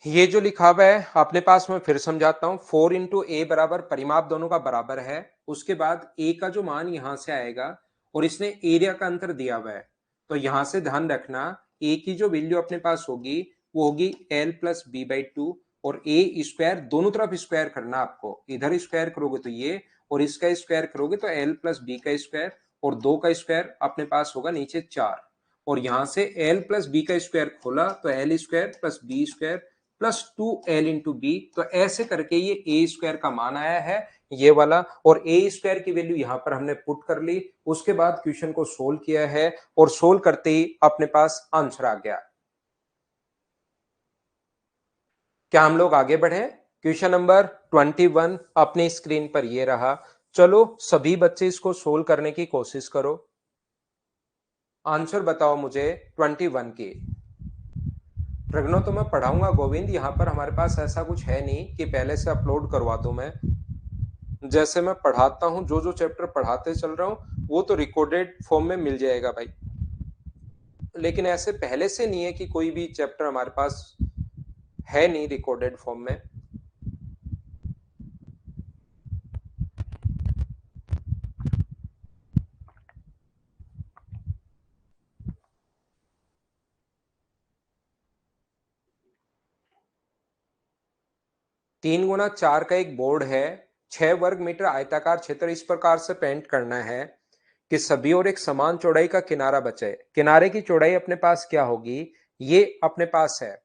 ये जो लिखा हुआ है अपने पास, मैं फिर समझाता हूं। 4 इंटू ए बराबर, परिमाप दोनों का बराबर है। उसके बाद ए का जो मान यहां से आएगा और इसने एरिया का अंतर दिया हुआ है, तो यहां से ध्यान रखना ए की जो वैल्यू अपने पास होगी वो होगी L plus B by two. और ए स्क्वायर दोनों तरफ स्क्वायर करना आपको, इधर स्क्वायर करोगे तो ये, और इसका स्क्वायर करोगे तो एल प्लस बी का स्क्वायर, और दो का स्क्वायर अपने पास होगा नीचे 4। और यहां से एल प्लस बी का स्क्वायर खोला तो L square plus B square plus 2l into B. तो ऐसे करके ये ए स्क्वायर का मान आया है, ये वाला। और ए स्क्वायर की वैल्यू यहां पर हमने पुट कर ली। उसके बाद क्वेश्चन को सोल्व किया है और सोल्व करते ही अपने पास आंसर आ गया। क्या हम लोग आगे बढ़े? क्वेश्चन नंबर 21 अपनी स्क्रीन पर ये रहा। चलो सभी बच्चे इसको सोल्व करने की कोशिश करो। आंसर बताओ मुझे 21 की। प्रगनो तो मैं पढ़ाऊंगा गोविंद, यहाँ पर हमारे पास ऐसा कुछ है नहीं कि पहले से अपलोड करवा दूं मैं। जैसे मैं पढ़ाता हूँ, जो जो चैप्टर पढ़ाते चल रहा हूँ वो तो रिकॉर्डेड फॉर्म में मिल जाएगा भाई। लेकिन ऐसे पहले से नहीं है कि कोई भी चैप्टर हमारे पास है नहीं रिकॉर्डेड फॉर्म में। तीन गुना चार का एक बोर्ड है, 6 वर्ग मीटर आयताकार क्षेत्र इस प्रकार से पेंट करना है कि सभी और एक समान चौड़ाई का किनारा बचे। किनारे की चौड़ाई अपने पास क्या होगी, ये अपने पास है।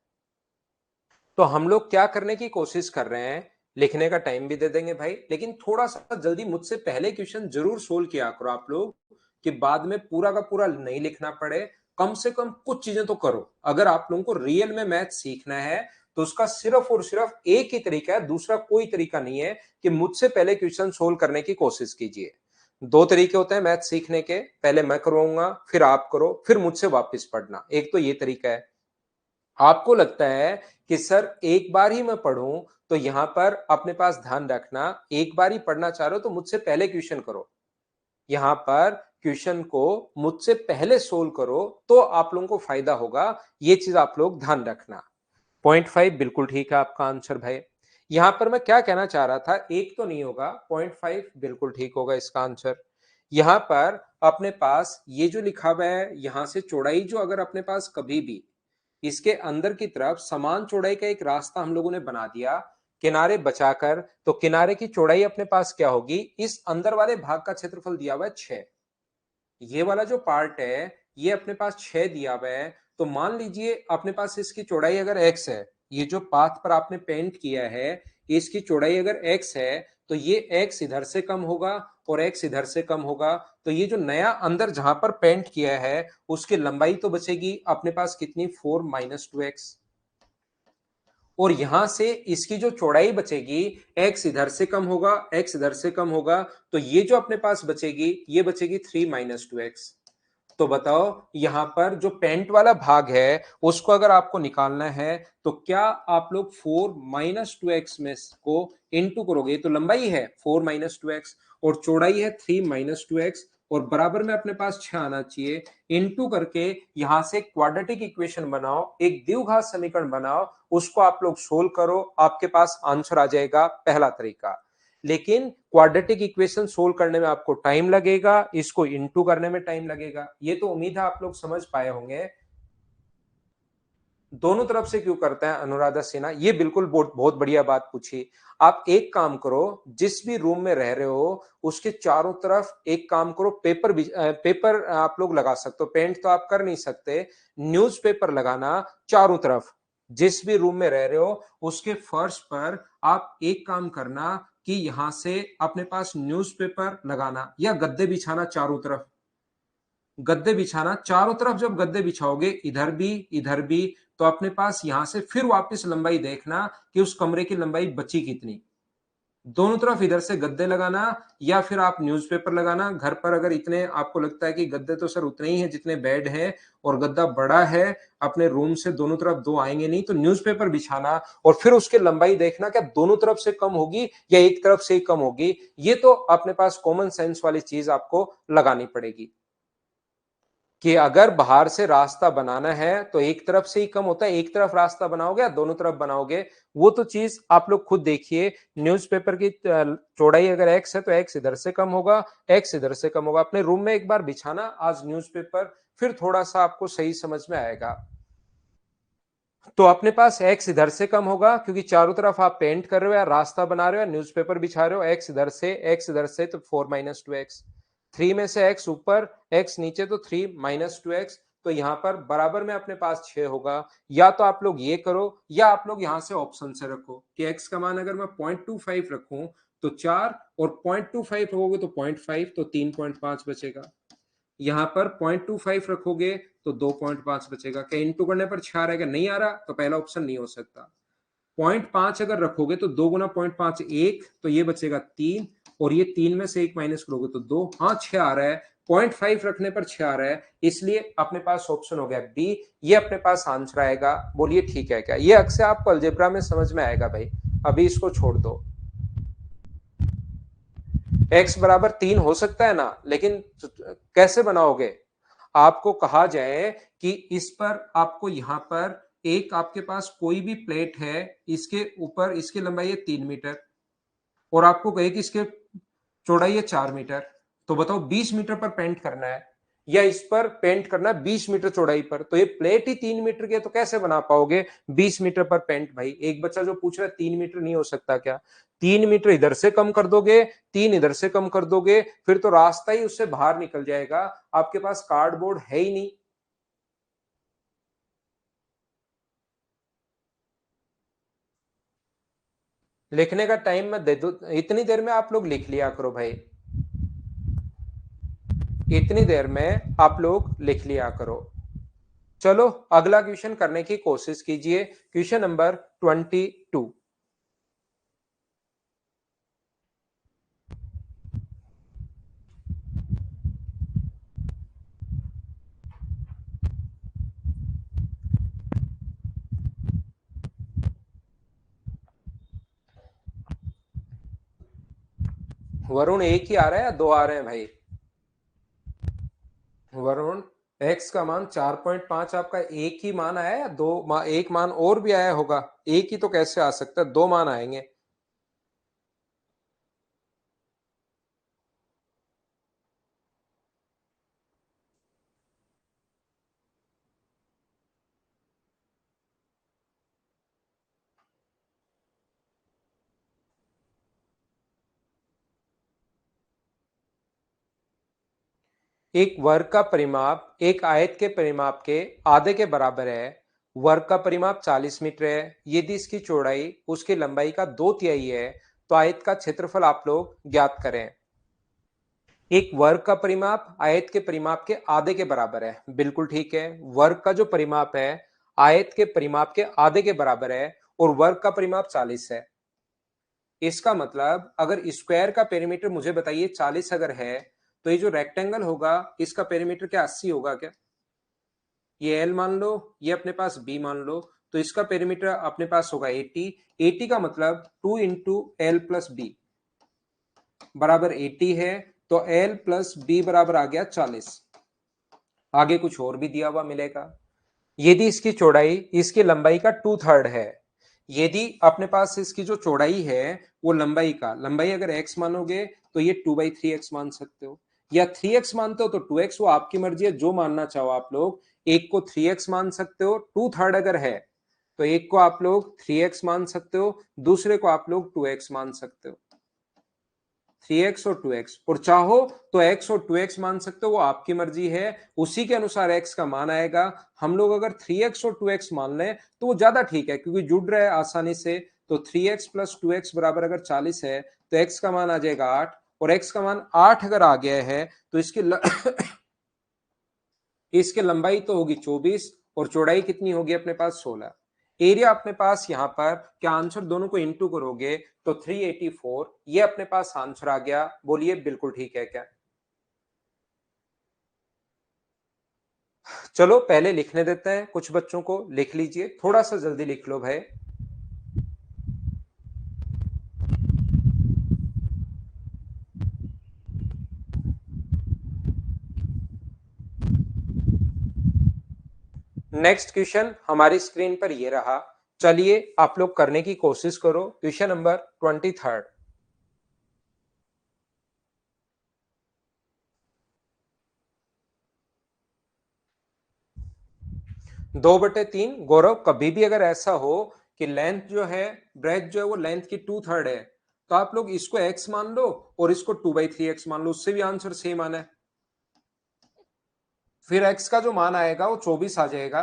तो हम लोग क्या करने की कोशिश कर रहे हैं, लिखने का टाइम भी दे देंगे भाई, लेकिन थोड़ा सा जल्दी मुझसे पहले क्वेश्चन जरूर सोल्व किया करो आप लोग, कि बाद में पूरा का पूरा नहीं लिखना पड़े। कम से कम कुछ चीजें तो करो। अगर आप लोगों को रियल में मैथ सीखना है तो उसका सिर्फ और सिर्फ एक ही तरीका है, दूसरा कोई तरीका नहीं है कि मुझसे पहले क्वेश्चन सोल्व करने की कोशिश कीजिए। दो तरीके होते हैं मैथ सीखने के, पहले मैं करवाऊंगा, फिर आप करो, फिर मुझसे वापस पढ़ना। एक तो ये तरीका है। आपको लगता है कि सर एक बार ही मैं पढ़ूं, तो यहां पर अपने पास ध्यान रखना, एक बार ही पढ़ना चाह रहे हो तो मुझसे पहले क्वेश्चन करो। यहां पर क्वेश्चन को मुझसे पहले सोल्व करो तो आप लोगों को फायदा होगा। ये चीज आप लोग ध्यान रखना। 0.5 बिल्कुल ठीक है आपका आंसर भाई। यहां पर मैं क्या कहना चाह रहा था, एक तो नहीं होगा, 0.5 बिल्कुल ठीक होगा इसका आंसर। यहां पर अपने पास ये जो लिखा हुआ है, यहां से चौड़ाई जो अगर अपने पास कभी भी इसके अंदर की तरफ समान चौड़ाई का एक रास्ता हम लोगों ने बना दिया किनारे बचाकर, तो किनारे की चौड़ाई अपने पास क्या होगी, इस अंदर वाले भाग का क्षेत्रफल दिया हुआ है 6। ये वाला जो पार्ट है ये अपने पास 6 दिया हुआ है। तो मान लीजिए अपने पास इसकी चौड़ाई अगर x है, ये जो पाथ पर आपने पेंट किया है इसकी चौड़ाई अगर x है, तो ये x इधर से कम होगा और x इधर से कम होगा। तो ये जो नया अंदर जहां पर पेंट किया है उसकी लंबाई तो बचेगी अपने पास कितनी, 4 माइनस 2x। और यहां से इसकी जो चौड़ाई बचेगी, x इधर से कम होगा, x इधर से कम होगा, तो ये जो अपने पास बचेगी ये बचेगी 3 माइनस 2x। तो बताओ यहां पर जो पेंट वाला भाग है उसको अगर आपको निकालना है तो क्या आप लोग 4 माइनस टू एक्स में को इंटू करोगे, तो लंबाई है 4 माइनस टू एक्स और चौड़ाई है 3 माइनस टू एक्स, और बराबर में अपने पास 6 आना चाहिए। इंटू करके यहां से क्वाड्रेटिक इक्वेशन बनाओ, एक द्विघात समीकरण बनाओ, उसको आप लोग सोल्व करो, आपके पास आंसर आ जाएगा, पहला तरीका। लेकिन क्वाड्रेटिक इक्वेशन सोल्व करने में आपको टाइम लगेगा, इसको इनटू करने में टाइम लगेगा। ये तो उम्मीद है आप लोग समझ पाए होंगे। दोनों तरफ से क्यों करता है अनुराधा सिन्हा, ये बिल्कुल बहुत बहुत बढ़िया बात पूछी। आप एक काम करो, जिस भी रूम में रह रहे हो उसके चारों तरफ एक काम करो, पेपर पेपर आप लोग लगा सकते हो, पेंट तो आप कर नहीं सकते, न्यूज़पेपर लगाना चारों तरफ। जिस भी रूम में रह रहे हो उसके फर्श पर आप एक काम करना कि यहां से अपने पास न्यूज़पेपर लगाना या गद्दे बिछाना चारों तरफ। गद्दे बिछाना चारों तरफ, जब गद्दे बिछाओगे इधर भी, तो अपने पास यहां से फिर वापस लंबाई देखना कि उस कमरे की लंबाई बची कितनी। दोनों तरफ इधर से गद्दे लगाना या फिर आप न्यूज़पेपर लगाना। घर पर अगर इतने आपको लगता है कि गद्दे तो सर उतने ही हैं जितने बेड हैं और गद्दा बड़ा है, अपने रूम से दोनों तरफ 2 आएँगे नहीं, तो न्यूज़पेपर बिछाना और फिर उसकी लंबाई देखना क्या दोनों तरफ से कम होगी या एक तरफ से ही कम होगी। ये तो अपने पास कॉमन सेंस वाली चीज़ आपको लगानी पड़ेगी। कि अगर बाहर से रास्ता बनाना है तो एक तरफ से ही कम होता है, एक तरफ रास्ता बनाओगे या दोनों तरफ बनाओगे, वो तो चीज आप लोग खुद देखिए। न्यूज़पेपर की चौड़ाई अगर एक्स है तो एक्स इधर से कम होगा, एक्स इधर से कम होगा। अपने रूम में एक बार बिछाना आज न्यूज़पेपर, फिर थोड़ा सा आपको सही समझ में आएगा। तो अपने पास एक्स इधर से कम होगा क्योंकि चारों तरफ आप पेंट कर रहे हो या रास्ता बना रहे हो या न्यूज़पेपर बिछा रहे हो। एक्स इधर से तो 4 - 2x, 3 में से x ऊपर x नीचे तो 3 - 2x। तो यहां पर बराबर में अपने पास 6 होगा। या तो आप लोग ये करो या आप लोग यहां से ऑप्शन से रखो कि x का मान अगर मैं 0.25 रखूं तो 4 और 0.25 रखोगे तो 0.5, तो 3.5 बचेगा। यहां पर 0.25 रखोगे तो 2.5 बचेगा। क्या इंटू करने पर 6 रहेगा? नहीं आ रहा तो पहला ऑप्शन नहीं हो सकता। 0.5 अगर रखोगे तो 2 गुना 0.5 1, तो ये बचेगा 3 और ये 3 में से 1 माइनस करोगे तो 2। हाँ 6 आ रहा है, 0.5 रखने पर 6 आ रहा है, इसलिए अपने पास ऑप्शन हो गया बी, ये अपने पास आंसर आएगा। बोलिए ठीक है क्या? ये अक्सर आपको अलजेब्रा में समझ में आएगा भाई, अभी इसको छोड़ दो। x बराबर 3 हो सकता है ना, लेकिन कैसे बनाओगे? आपको कहा जाए कि इस पर आपको यहां पर एक आपके पास कोई भी प्लेट है, इसके ऊपर इसकी लंबाई है 3 मीटर और आपको कहे कि इसके चौड़ाई है 4 मीटर। तो बताओ 20 मीटर पर पेंट करना है या इस पर पेंट करना है 20 मीटर चौड़ाई पर, तो ये प्लेट ही 3 मीटर की है तो कैसे बना पाओगे 20 मीटर पर पेंट? भाई एक बच्चा जो पूछ रहा है 3 मीटर नहीं हो सकता क्या? 3 मीटर इधर से कम कर दोगे, 3 इधर से कम कर दोगे, फिर तो रास्ता ही उससे बाहर निकल जाएगा। आपके पास कार्डबोर्ड है ही नहीं। लिखने का टाइम मैं दे दू, इतनी देर में आप लोग लिख लिया करो भाई, इतनी देर में आप लोग लिख लिया करो। चलो अगला क्वेश्चन करने की कोशिश कीजिए। Question number 22। वरुण एक ही आ रहा है या दो आ रहे हैं भाई? वरुण x का मान 4.5 आपका एक ही मान आया या एक मान और भी आया होगा? एक ही तो कैसे आ सकता है, दो मान आएंगे। एक वर्ग का परिमाप एक आयत के परिमाप के आधे के बराबर है। वर्ग का परिमाप 40 मीटर है। यदि इसकी चौड़ाई उसकी लंबाई का 2/3 है तो आयत का क्षेत्रफल आप लोग ज्ञात करें। एक वर्ग का परिमाप आयत के परिमाप के आधे के बराबर है, बिल्कुल ठीक है। वर्ग का जो परिमाप है आयत के परिमाप के आधे के बराबर है और वर्ग का परिमाप 40 है। इसका मतलब अगर स्क्वायर का पेरीमीटर मुझे बताइए 40 अगर है तो ये जो रेक्टेंगल होगा इसका पेरीमीटर क्या 80 होगा क्या? ये एल मान लो, ये अपने पास बी मान लो, तो इसका पेरीमीटर अपने पास होगा 80। 80 का मतलब 2 इंटू एल प्लस बी बराबर 80 है, तो एल प्लस बी बराबर आ गया 40। आगे कुछ और भी दिया हुआ मिलेगा। यदि इसकी चौड़ाई इसकी लंबाई का 2/3 है, यदि अपने पास इसकी जो चौड़ाई है वो लंबाई अगर x मानोगे तो ये 2/3x मान सकते हो या 3x मानते हो तो 2x, वो आपकी मर्जी है जो मानना चाहो आप लोग। एक को 3x मान सकते हो, 2/3 अगर है तो एक को आप लोग 3x मान सकते हो, दूसरे को आप लोग 2x मान सकते हो। 3x और 2x, और चाहो तो x और 2x मान सकते हो, वो आपकी मर्जी है। उसी के अनुसार x का मान आएगा। हम लोग अगर 3x और 2x मान लें तो वो ज्यादा ठीक है क्योंकि जुड़ रहा है आसानी से। तो 3x प्लस 2x बराबर अगर 40 है तो x का मान आ जाएगा 8, और x का मान 8 अगर आ गया है तो इसकी लंबाई तो होगी 24 और चौड़ाई कितनी होगी अपने पास 16। एरिया अपने पास यहाँ पर क्या आंसर दोनों को इनटू करोगे तो 384, ये अपने पास आंसर आ गया। बोलिए बिल्कुल ठीक है क्या? चलो पहले लिखने देते हैं, कुछ बच्चों को लिख लीजिए, थोड़ा सा जल्दी लिख लो भाई। नेक्स्ट क्वेश्चन हमारी स्क्रीन पर ये रहा। चलिए आप लोग करने की कोशिश करो। Question number 23। 2/3। गौरव, कभी भी अगर ऐसा हो कि लेंथ जो है, ब्रेथ जो है वो लेंथ की 2/3 है, तो आप लोग इसको x मान लो और इसको 2/3x मान लो, उससे भी आंसर सेम आना है। फिर x का जो मान आएगा वो 24 आ जाएगा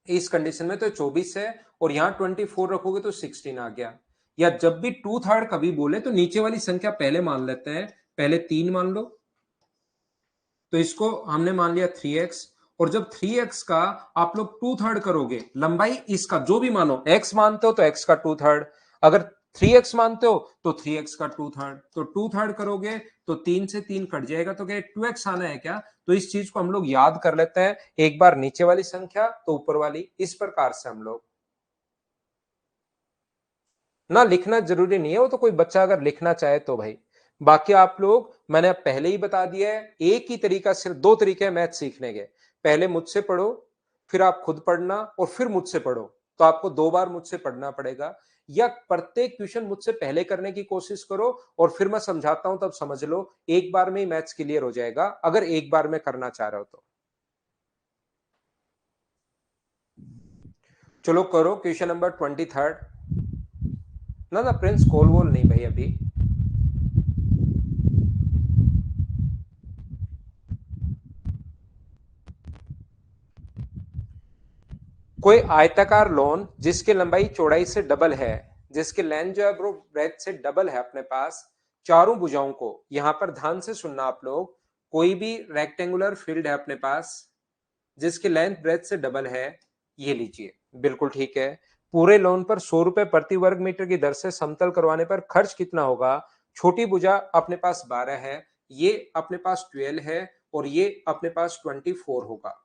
इस कंडीशन में, तो 24 है और यहां 24 रखोगे तो 16 आ गया। या जब भी 2/3 कभी बोले तो नीचे वाली संख्या पहले मान लेते हैं, पहले 3 मान लो, तो इसको हमने मान लिया 3x। और जब 3x का आप लोग 2/3 करोगे, लंबाई इसका जो भी मानो, x मानते हो तो x का 2/3, अगर 3x मानते हो तो 3x का 2/3, तो 2/3 करोगे तो 3 से 3 कट जाएगा, तो क्या 2x आना है क्या? तो इस चीज को हम लोग याद कर लेते हैं, एक बार नीचे वाली संख्या तो ऊपर वाली, इस प्रकार से हम लोग ना, लिखना जरूरी नहीं है, वो तो कोई बच्चा अगर लिखना चाहे तो भाई। बाकी आप लोग, मैंने अब पहले ही बता दिया है, एक ही तरीका, सिर्फ दो तरीके हैं मैथ सीखने के। पहले मुझसे पढ़ो, फिर आप खुद पढ़ना, और फिर मुझसे पढ़ो। तो आपको 2 बार मुझसे पढ़ना पड़ेगा, या प्रत्येक क्वेश्चन मुझसे पहले करने की कोशिश करो और फिर मैं समझाता हूं तब समझ लो, एक बार में ही मैथ्स क्लियर हो जाएगा अगर एक बार में करना चाह रहे हो तो। चलो करो क्वेश्चन नंबर 23। ना ना प्रिंस, कॉल वोल नहीं भाई अभी। कोई आयताकार लॉन जिसकी लंबाई चौड़ाई से डबल है, जिसकी लेंथ जो है ब्रो ब्रेथ से डबल है अपने पास, चारों भुजाओं को, यहां पर ध्यान से सुनना आप लोग, कोई भी रेक्टेंगुलर फील्ड है अपने पास जिसकी लेंथ ब्रेथ से डबल है, ये लीजिए बिल्कुल ठीक है। पूरे लोन पर 100 रुपए प्रति वर्ग मीटर की दर से समतल करवाने पर खर्च कितना होगा? छोटी भुजा अपने पास 12 है, ये अपने पास 12 है, और ये अपने पास 24 होगा।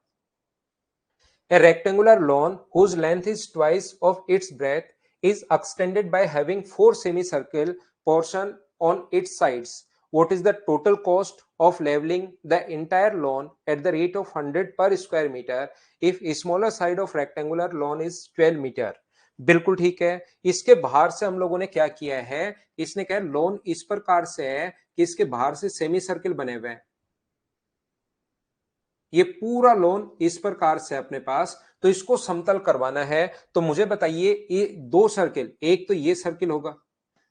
A rectangular lawn whose length is twice of its breadth is extended by having four semicircle portion on its sides. What is the total cost of leveling the entire lawn at the rate of 100 per square meter if smaller side of rectangular lawn is 12 meter? बिल्कुल ठीक है। इसके बाहर से हम लोगों ने क्या किया है, इसने कहा लॉन इस प्रकार से है कि इसके बाहर से सेमी सर्किल बने हुए हैं, ये पूरा लोन इस प्रकार से अपने पास, तो इसको समतल करवाना है। तो मुझे बताइए, ये दो सर्किल, एक तो ये सर्किल होगा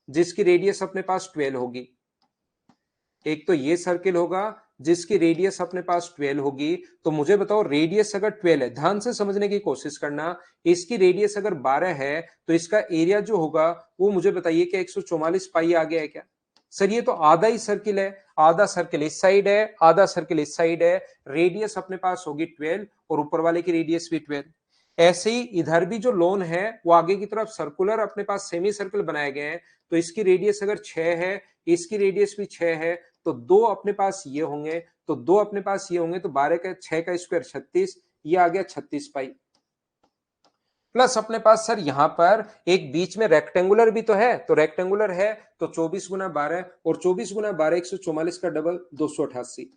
जिसकी रेडियस अपने पास 12 होगी, एक तो ये सर्किल होगा जिसकी रेडियस अपने पास 12 होगी। तो मुझे बताओ, रेडियस अगर 12 है, ध्यान से समझने की कोशिश करना, इसकी रेडियस अगर 12 है तो इसका एरिया जो होगा वो मुझे बताइए कि 144 पाई आ गया है क्या? सर ये तो आधा ही सर्किल है, आधा सर्किल इस साइड है, आधा सर्किल इस साइड है, रेडियस अपने पास होगी 12 और ऊपर वाले की रेडियस भी 12। ऐसे ही इधर भी जो लोन है वो आगे की तरफ सर्कुलर अपने पास सेमी सर्किल बनाए गए हैं, तो इसकी रेडियस अगर 6 है, इसकी रेडियस भी 6 है, तो दो अपने पास ये होंगे, तो दो अपने पास ये होंगे, तो 12 का 6 का स्क्वायर 36, ये आ गया 36 पाई। प्लस अपने पास सर यहां पर एक बीच में रेक्टेंगुलर भी तो है, तो रेक्टेंगुलर है तो 24 गुना 12, और 24 गुना 12 144 का डबल 288,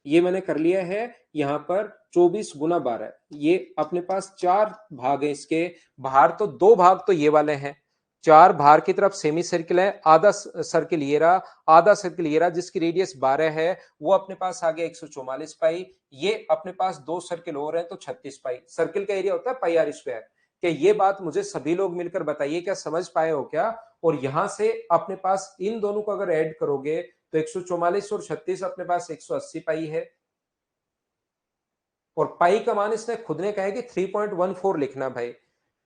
ये मैंने कर लिया है। यहां पर 24 गुना 12, ये अपने पास चार भाग है इसके, बाहर तो दो भाग तो ये वाले हैं, चार बाहर की तरफ सेमी सर्किल है, आधा सर्किल ये रहा, आधा सर्किल ये रहा, जिसकी रेडियस 12 है, वो अपने पास आ गया 144 पाई। ये अपने पास दो सर्किल और हैं तो 36 पाई। सर्किल का एरिया होता है पाई आर स्क्वायर। क्या ये बात मुझे सभी लोग मिलकर बताइए, क्या समझ पाए हो क्या? और यहां से अपने पास इन दोनों को अगर ऐड करोगे तो 144 और 36 अपने पास 180 पाई है, और पाई का मान इसने खुद ने कहा है कि 3.14 लिखना भाई।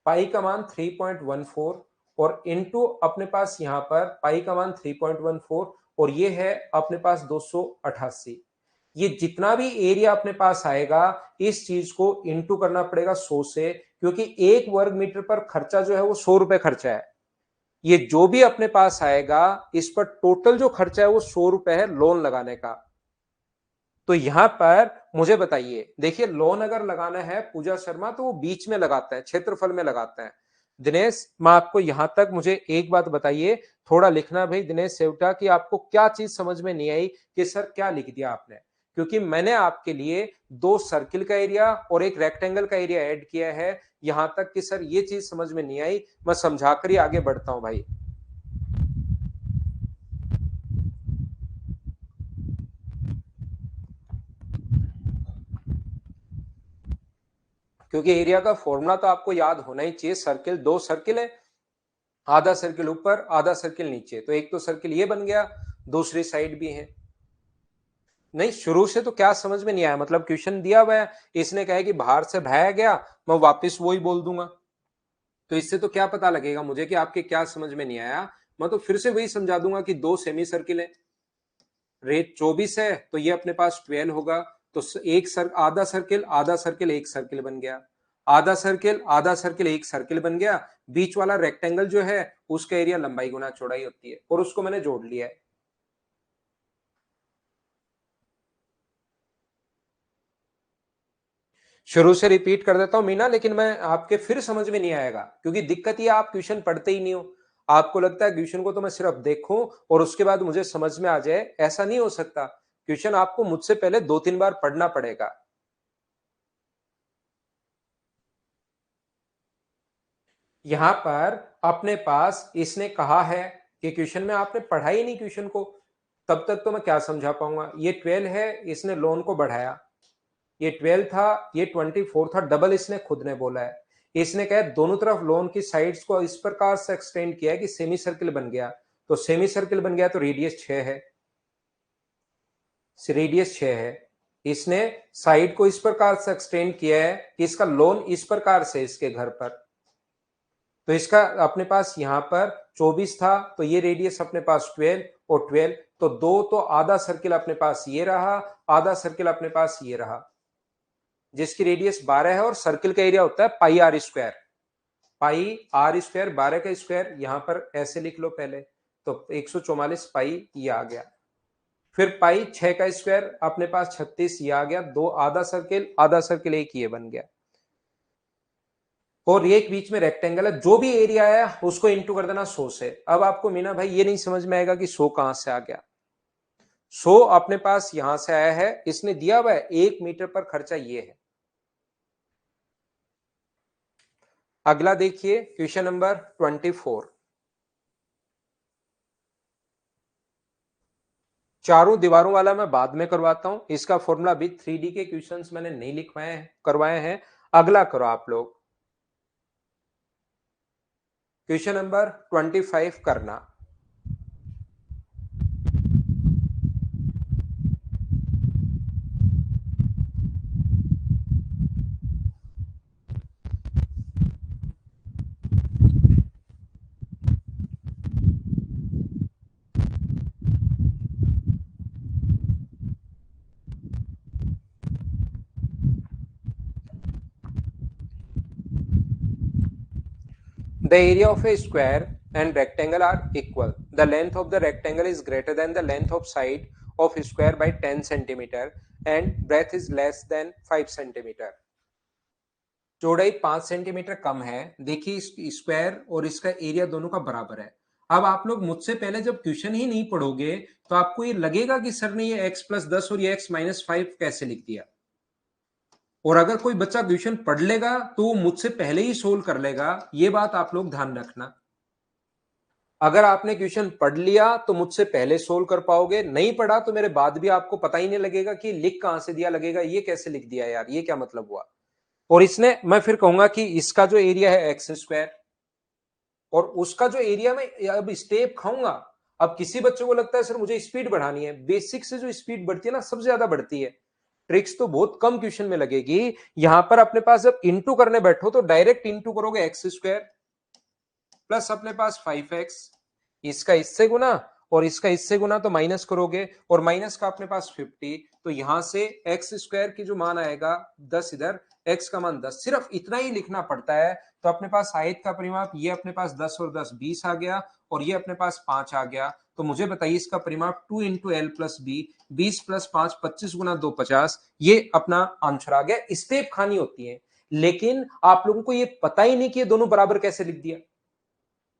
पाई का मान 3.14 और इनटू अपने पास यहां पर पाई का मान 3.14, और ये है अपने पास 288। ये जितना भी एरिया अपने पास आएगा इस चीज को इंटू करना पड़ेगा 100 से, क्योंकि 1 वर्ग मीटर पर खर्चा जो है वो 100 रुपए खर्चा है। ये जो भी अपने पास आएगा इस पर टोटल जो खर्चा है वो 100 रुपए है लोन लगाने का। तो यहां पर मुझे बताइए, देखिए लोन अगर लगाना है पूजा शर्मा तो वो बीच में लगाता है, क्षेत्रफल में लगाता है। दिनेश, मैं आपको यहां तक मुझे एक बात बताइए, थोड़ा लिखना भाई दिनेश सेवटा, कि आपको क्या चीज समझ में नहीं आई कि सर क्या लिख दिया आपने, क्योंकि मैंने आपके लिए 2 सर्किल का एरिया और एक रेक्टेंगल का एरिया ऐड किया है। यहां तक कि सर ये चीज समझ में नहीं आई, मैं समझाकर ही आगे बढ़ता हूं भाई। क्योंकि एरिया का फॉर्मूला तो आपको याद होना ही चाहिए। सर्किल, 2 सर्किल है, आधा सर्किल ऊपर आधा सर्किल नीचे, तो एक तो सर्किल ये बन गया, दूसरी साइड भी है। नहीं, शुरू से तो क्या समझ में नहीं आया, मतलब क्वेश्चन दिया हुआ है, इसने कहा कि बाहर से भाया गया, मैं वापस वही बोल दूंगा, तो इससे तो क्या पता लगेगा मुझे कि आपके क्या समझ में नहीं आया। मैं तो फिर से वही समझा दूंगा कि 2 सेमी सर्किल है, रेट 24 है तो ये अपने पास 12 होगा। तो एक आधा सर्किल एक सर्किल बन गया, आधा सर्किल एक सर्किल बन गया। बीच वाला रेक्टेंगल जो है उसका एरिया लंबाई गुना चौड़ाई होती है, और उसको मैंने जोड़ लिया है। शुरू से रिपीट कर देता हूं मीना, लेकिन मैं आपके फिर समझ में नहीं आएगा, क्योंकि दिक्कत ये आप ट्यूशन पढ़ते ही नहीं हो। आपको लगता है ट्यूशन को तो मैं सिर्फ देखूं और उसके बाद मुझे समझ में आ जाए, ऐसा नहीं हो सकता। ट्यूशन आपको मुझसे पहले 2-3 बार पढ़ना पड़ेगा। यहां पर अपने पास इसने कहा है कि क्वेश्चन में आपने पढ़ा ही नहीं क्वेश्चन को, तब तक तो मैं क्या समझा पाऊंगा। ये 12 है, इसने लोन को बढ़ाया, ये 12 था, ये 24 था, डबल इसने खुद ने बोला है। इसने कहा दोनों तरफ लोन की साइड्स को इस प्रकार से एक्सटेंड किया है कि सेमी सर्किल बन गया, तो सेमी सर्किल बन गया तो रेडियस 6 है, रेडियस 6 है। इसने साइड को इस प्रकार से एक्सटेंड किया है कि इसका लोन इस प्रकार से इसके घर पर, तो इसका अपने पास यहां पर 24 था, तो ये रेडियस अपने पास 12 और 12, तो दो तो आधा सर्किल अपने पास ये रहा, आधा सर्किल अपने पास ये रहा, जिसकी रेडियस 12 है, और सर्किल का एरिया होता है pi are square. Pi are square 12 का स्क्वायर, यहां पर ऐसे लिख लो पहले, तो 144 पाई ये आ गया। फिर पाई 6 का स्क्वायर अपने पास 36 ये आ गया, दो आधा सर्किल एक ये बन गया, और एक बीच में रेक्टेंगल है। जो भी एरिया है उसको इंटू कर देना 100 से। अब आपको मीना भाई ये नहीं समझ में आएगा कि 100 कहां से आ गया। 100 अपने पास यहां से आया है, इसने दिया हुआ है 1 मीटर पर खर्चा ये है। अगला देखिए क्वेश्चन नंबर 24। चारों दीवारों वाला मैं बाद में करवाता हूं, इसका फॉर्मूला भी 3D के क्वेश्चंस मैंने नहीं लिखवाए हैं, करवाए हैं। अगला करो आप लोग, क्वेश्चन नंबर 25 करना। The area of a square and rectangle are equal. The length of the rectangle is greater than the length of side of square by 10 centimeter and breadth is less than 5 centimeter. चौड़ाई 5 centimetre कम है। देखिए square और इसका area दोनों का बराबर है। अब आप लोग मुझसे पहले जब क्वेश्चन ही नहीं पढ़ोगे तो आपको ये लगेगा कि सर ने ये x+10 और ये x-5 कैसे लिख दिया। और अगर कोई बच्चा क्वेश्चन पढ़ लेगा तो वो मुझसे पहले ही सोल्व कर लेगा, ये बात आप लोग ध्यान रखना। अगर आपने क्वेश्चन पढ़ लिया तो मुझसे पहले सोल्व कर पाओगे, नहीं पढ़ा तो मेरे बाद भी आपको पता ही नहीं लगेगा कि लिख कहां से दिया, लगेगा ये कैसे लिख दिया यार, ये क्या मतलब हुआ। और इसने, मैं फिर कहूंगा कि इसका जो एरिया है एक्स स्क्वायर, और उसका जो एरिया में अब स्टेप खाऊंगा। अब किसी बच्चे को लगता है सर मुझे स्पीड बढ़ानी है, बेसिक से जो स्पीड बढ़ती है ना सबसे ज्यादा बढ़ती है, ट्रिक्स तो बहुत कम क्वेश्चन में लगेगी। यहां पर अपने पास जब इंटू करने बैठो तो डायरेक्ट इंटू करोगे एक्स स्क्वायर प्लस अपने पास 5x, इसका इससे गुना, और इसका इससे गुना तो माइनस करोगे और माइनस का अपने पास 50, तो यहां से एक्स स्क्वायर की जो मान आएगा 10, इधर एक्स का मान 10, सिर्फ इतना ही लिखना पड़ता है। तो अपने पास आयत का परिमाप ये अपने पास 10 और 10 20 आ गया और ये अपने पास 5 आ गया। तो मुझे बताइए इसका परिमाप 2 into L plus B, 20 plus 5 25 गुना 2 50, ये अपना आंसर आ गया। स्टेप खानी होती है, लेकिन आप लोगों को ये पता ही नहीं कि ये दोनों बराबर कैसे लिख दिया।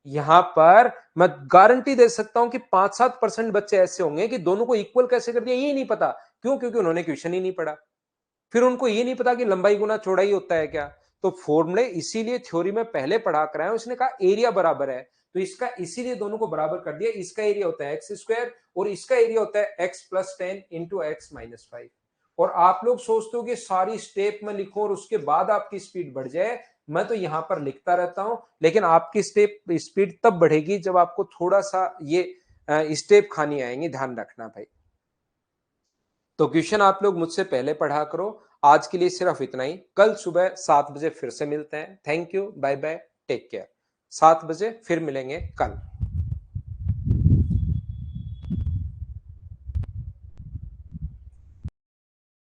यहां पर मैं गारंटी दे सकता हूं कि 5-7% बच्चे ऐसे होंगे कि दोनों को इक्वल कैसे कर दिया ये नहीं पता। क्यों? क्योंकि उन्होंने क्वेश्चन ही नहीं पढ़ा, फिर उनको ये नहीं पता कि लंबाई गुना चौड़ाई होता है क्या। तो फॉर्मूले इसीलिए थ्योरी में पहले पढ़ा कर आए, उसने कहा एरिया बराबर है, तो इसका इसीलिए दोनों को बराबर कर दिया। इसका एरिया होता है एक्स स्क्वायर और इसका एरिया होता है x plus 10 into x minus 5। और आप लोग सोचते हो कि सारी स्टेप में लिखो और उसके बाद आपकी स्पीड बढ़ जाए। मैं तो यहां पर लिखता रहता हूं, लेकिन आपकी स्टेप स्पीड तब बढ़ेगी जब आपको थोड़ा सा ये स्टेप खानी आएंगे, ध्यान रखना भाई। तो क्वेश्चन आप लोग मुझसे पहले पढ़ा करो। आज के लिए सिर्फ इतना ही, कल सुबह 7 बजे फिर से मिलते हैं। Thank you, bye bye, take care. 7 बजे फिर मिलेंगे कल।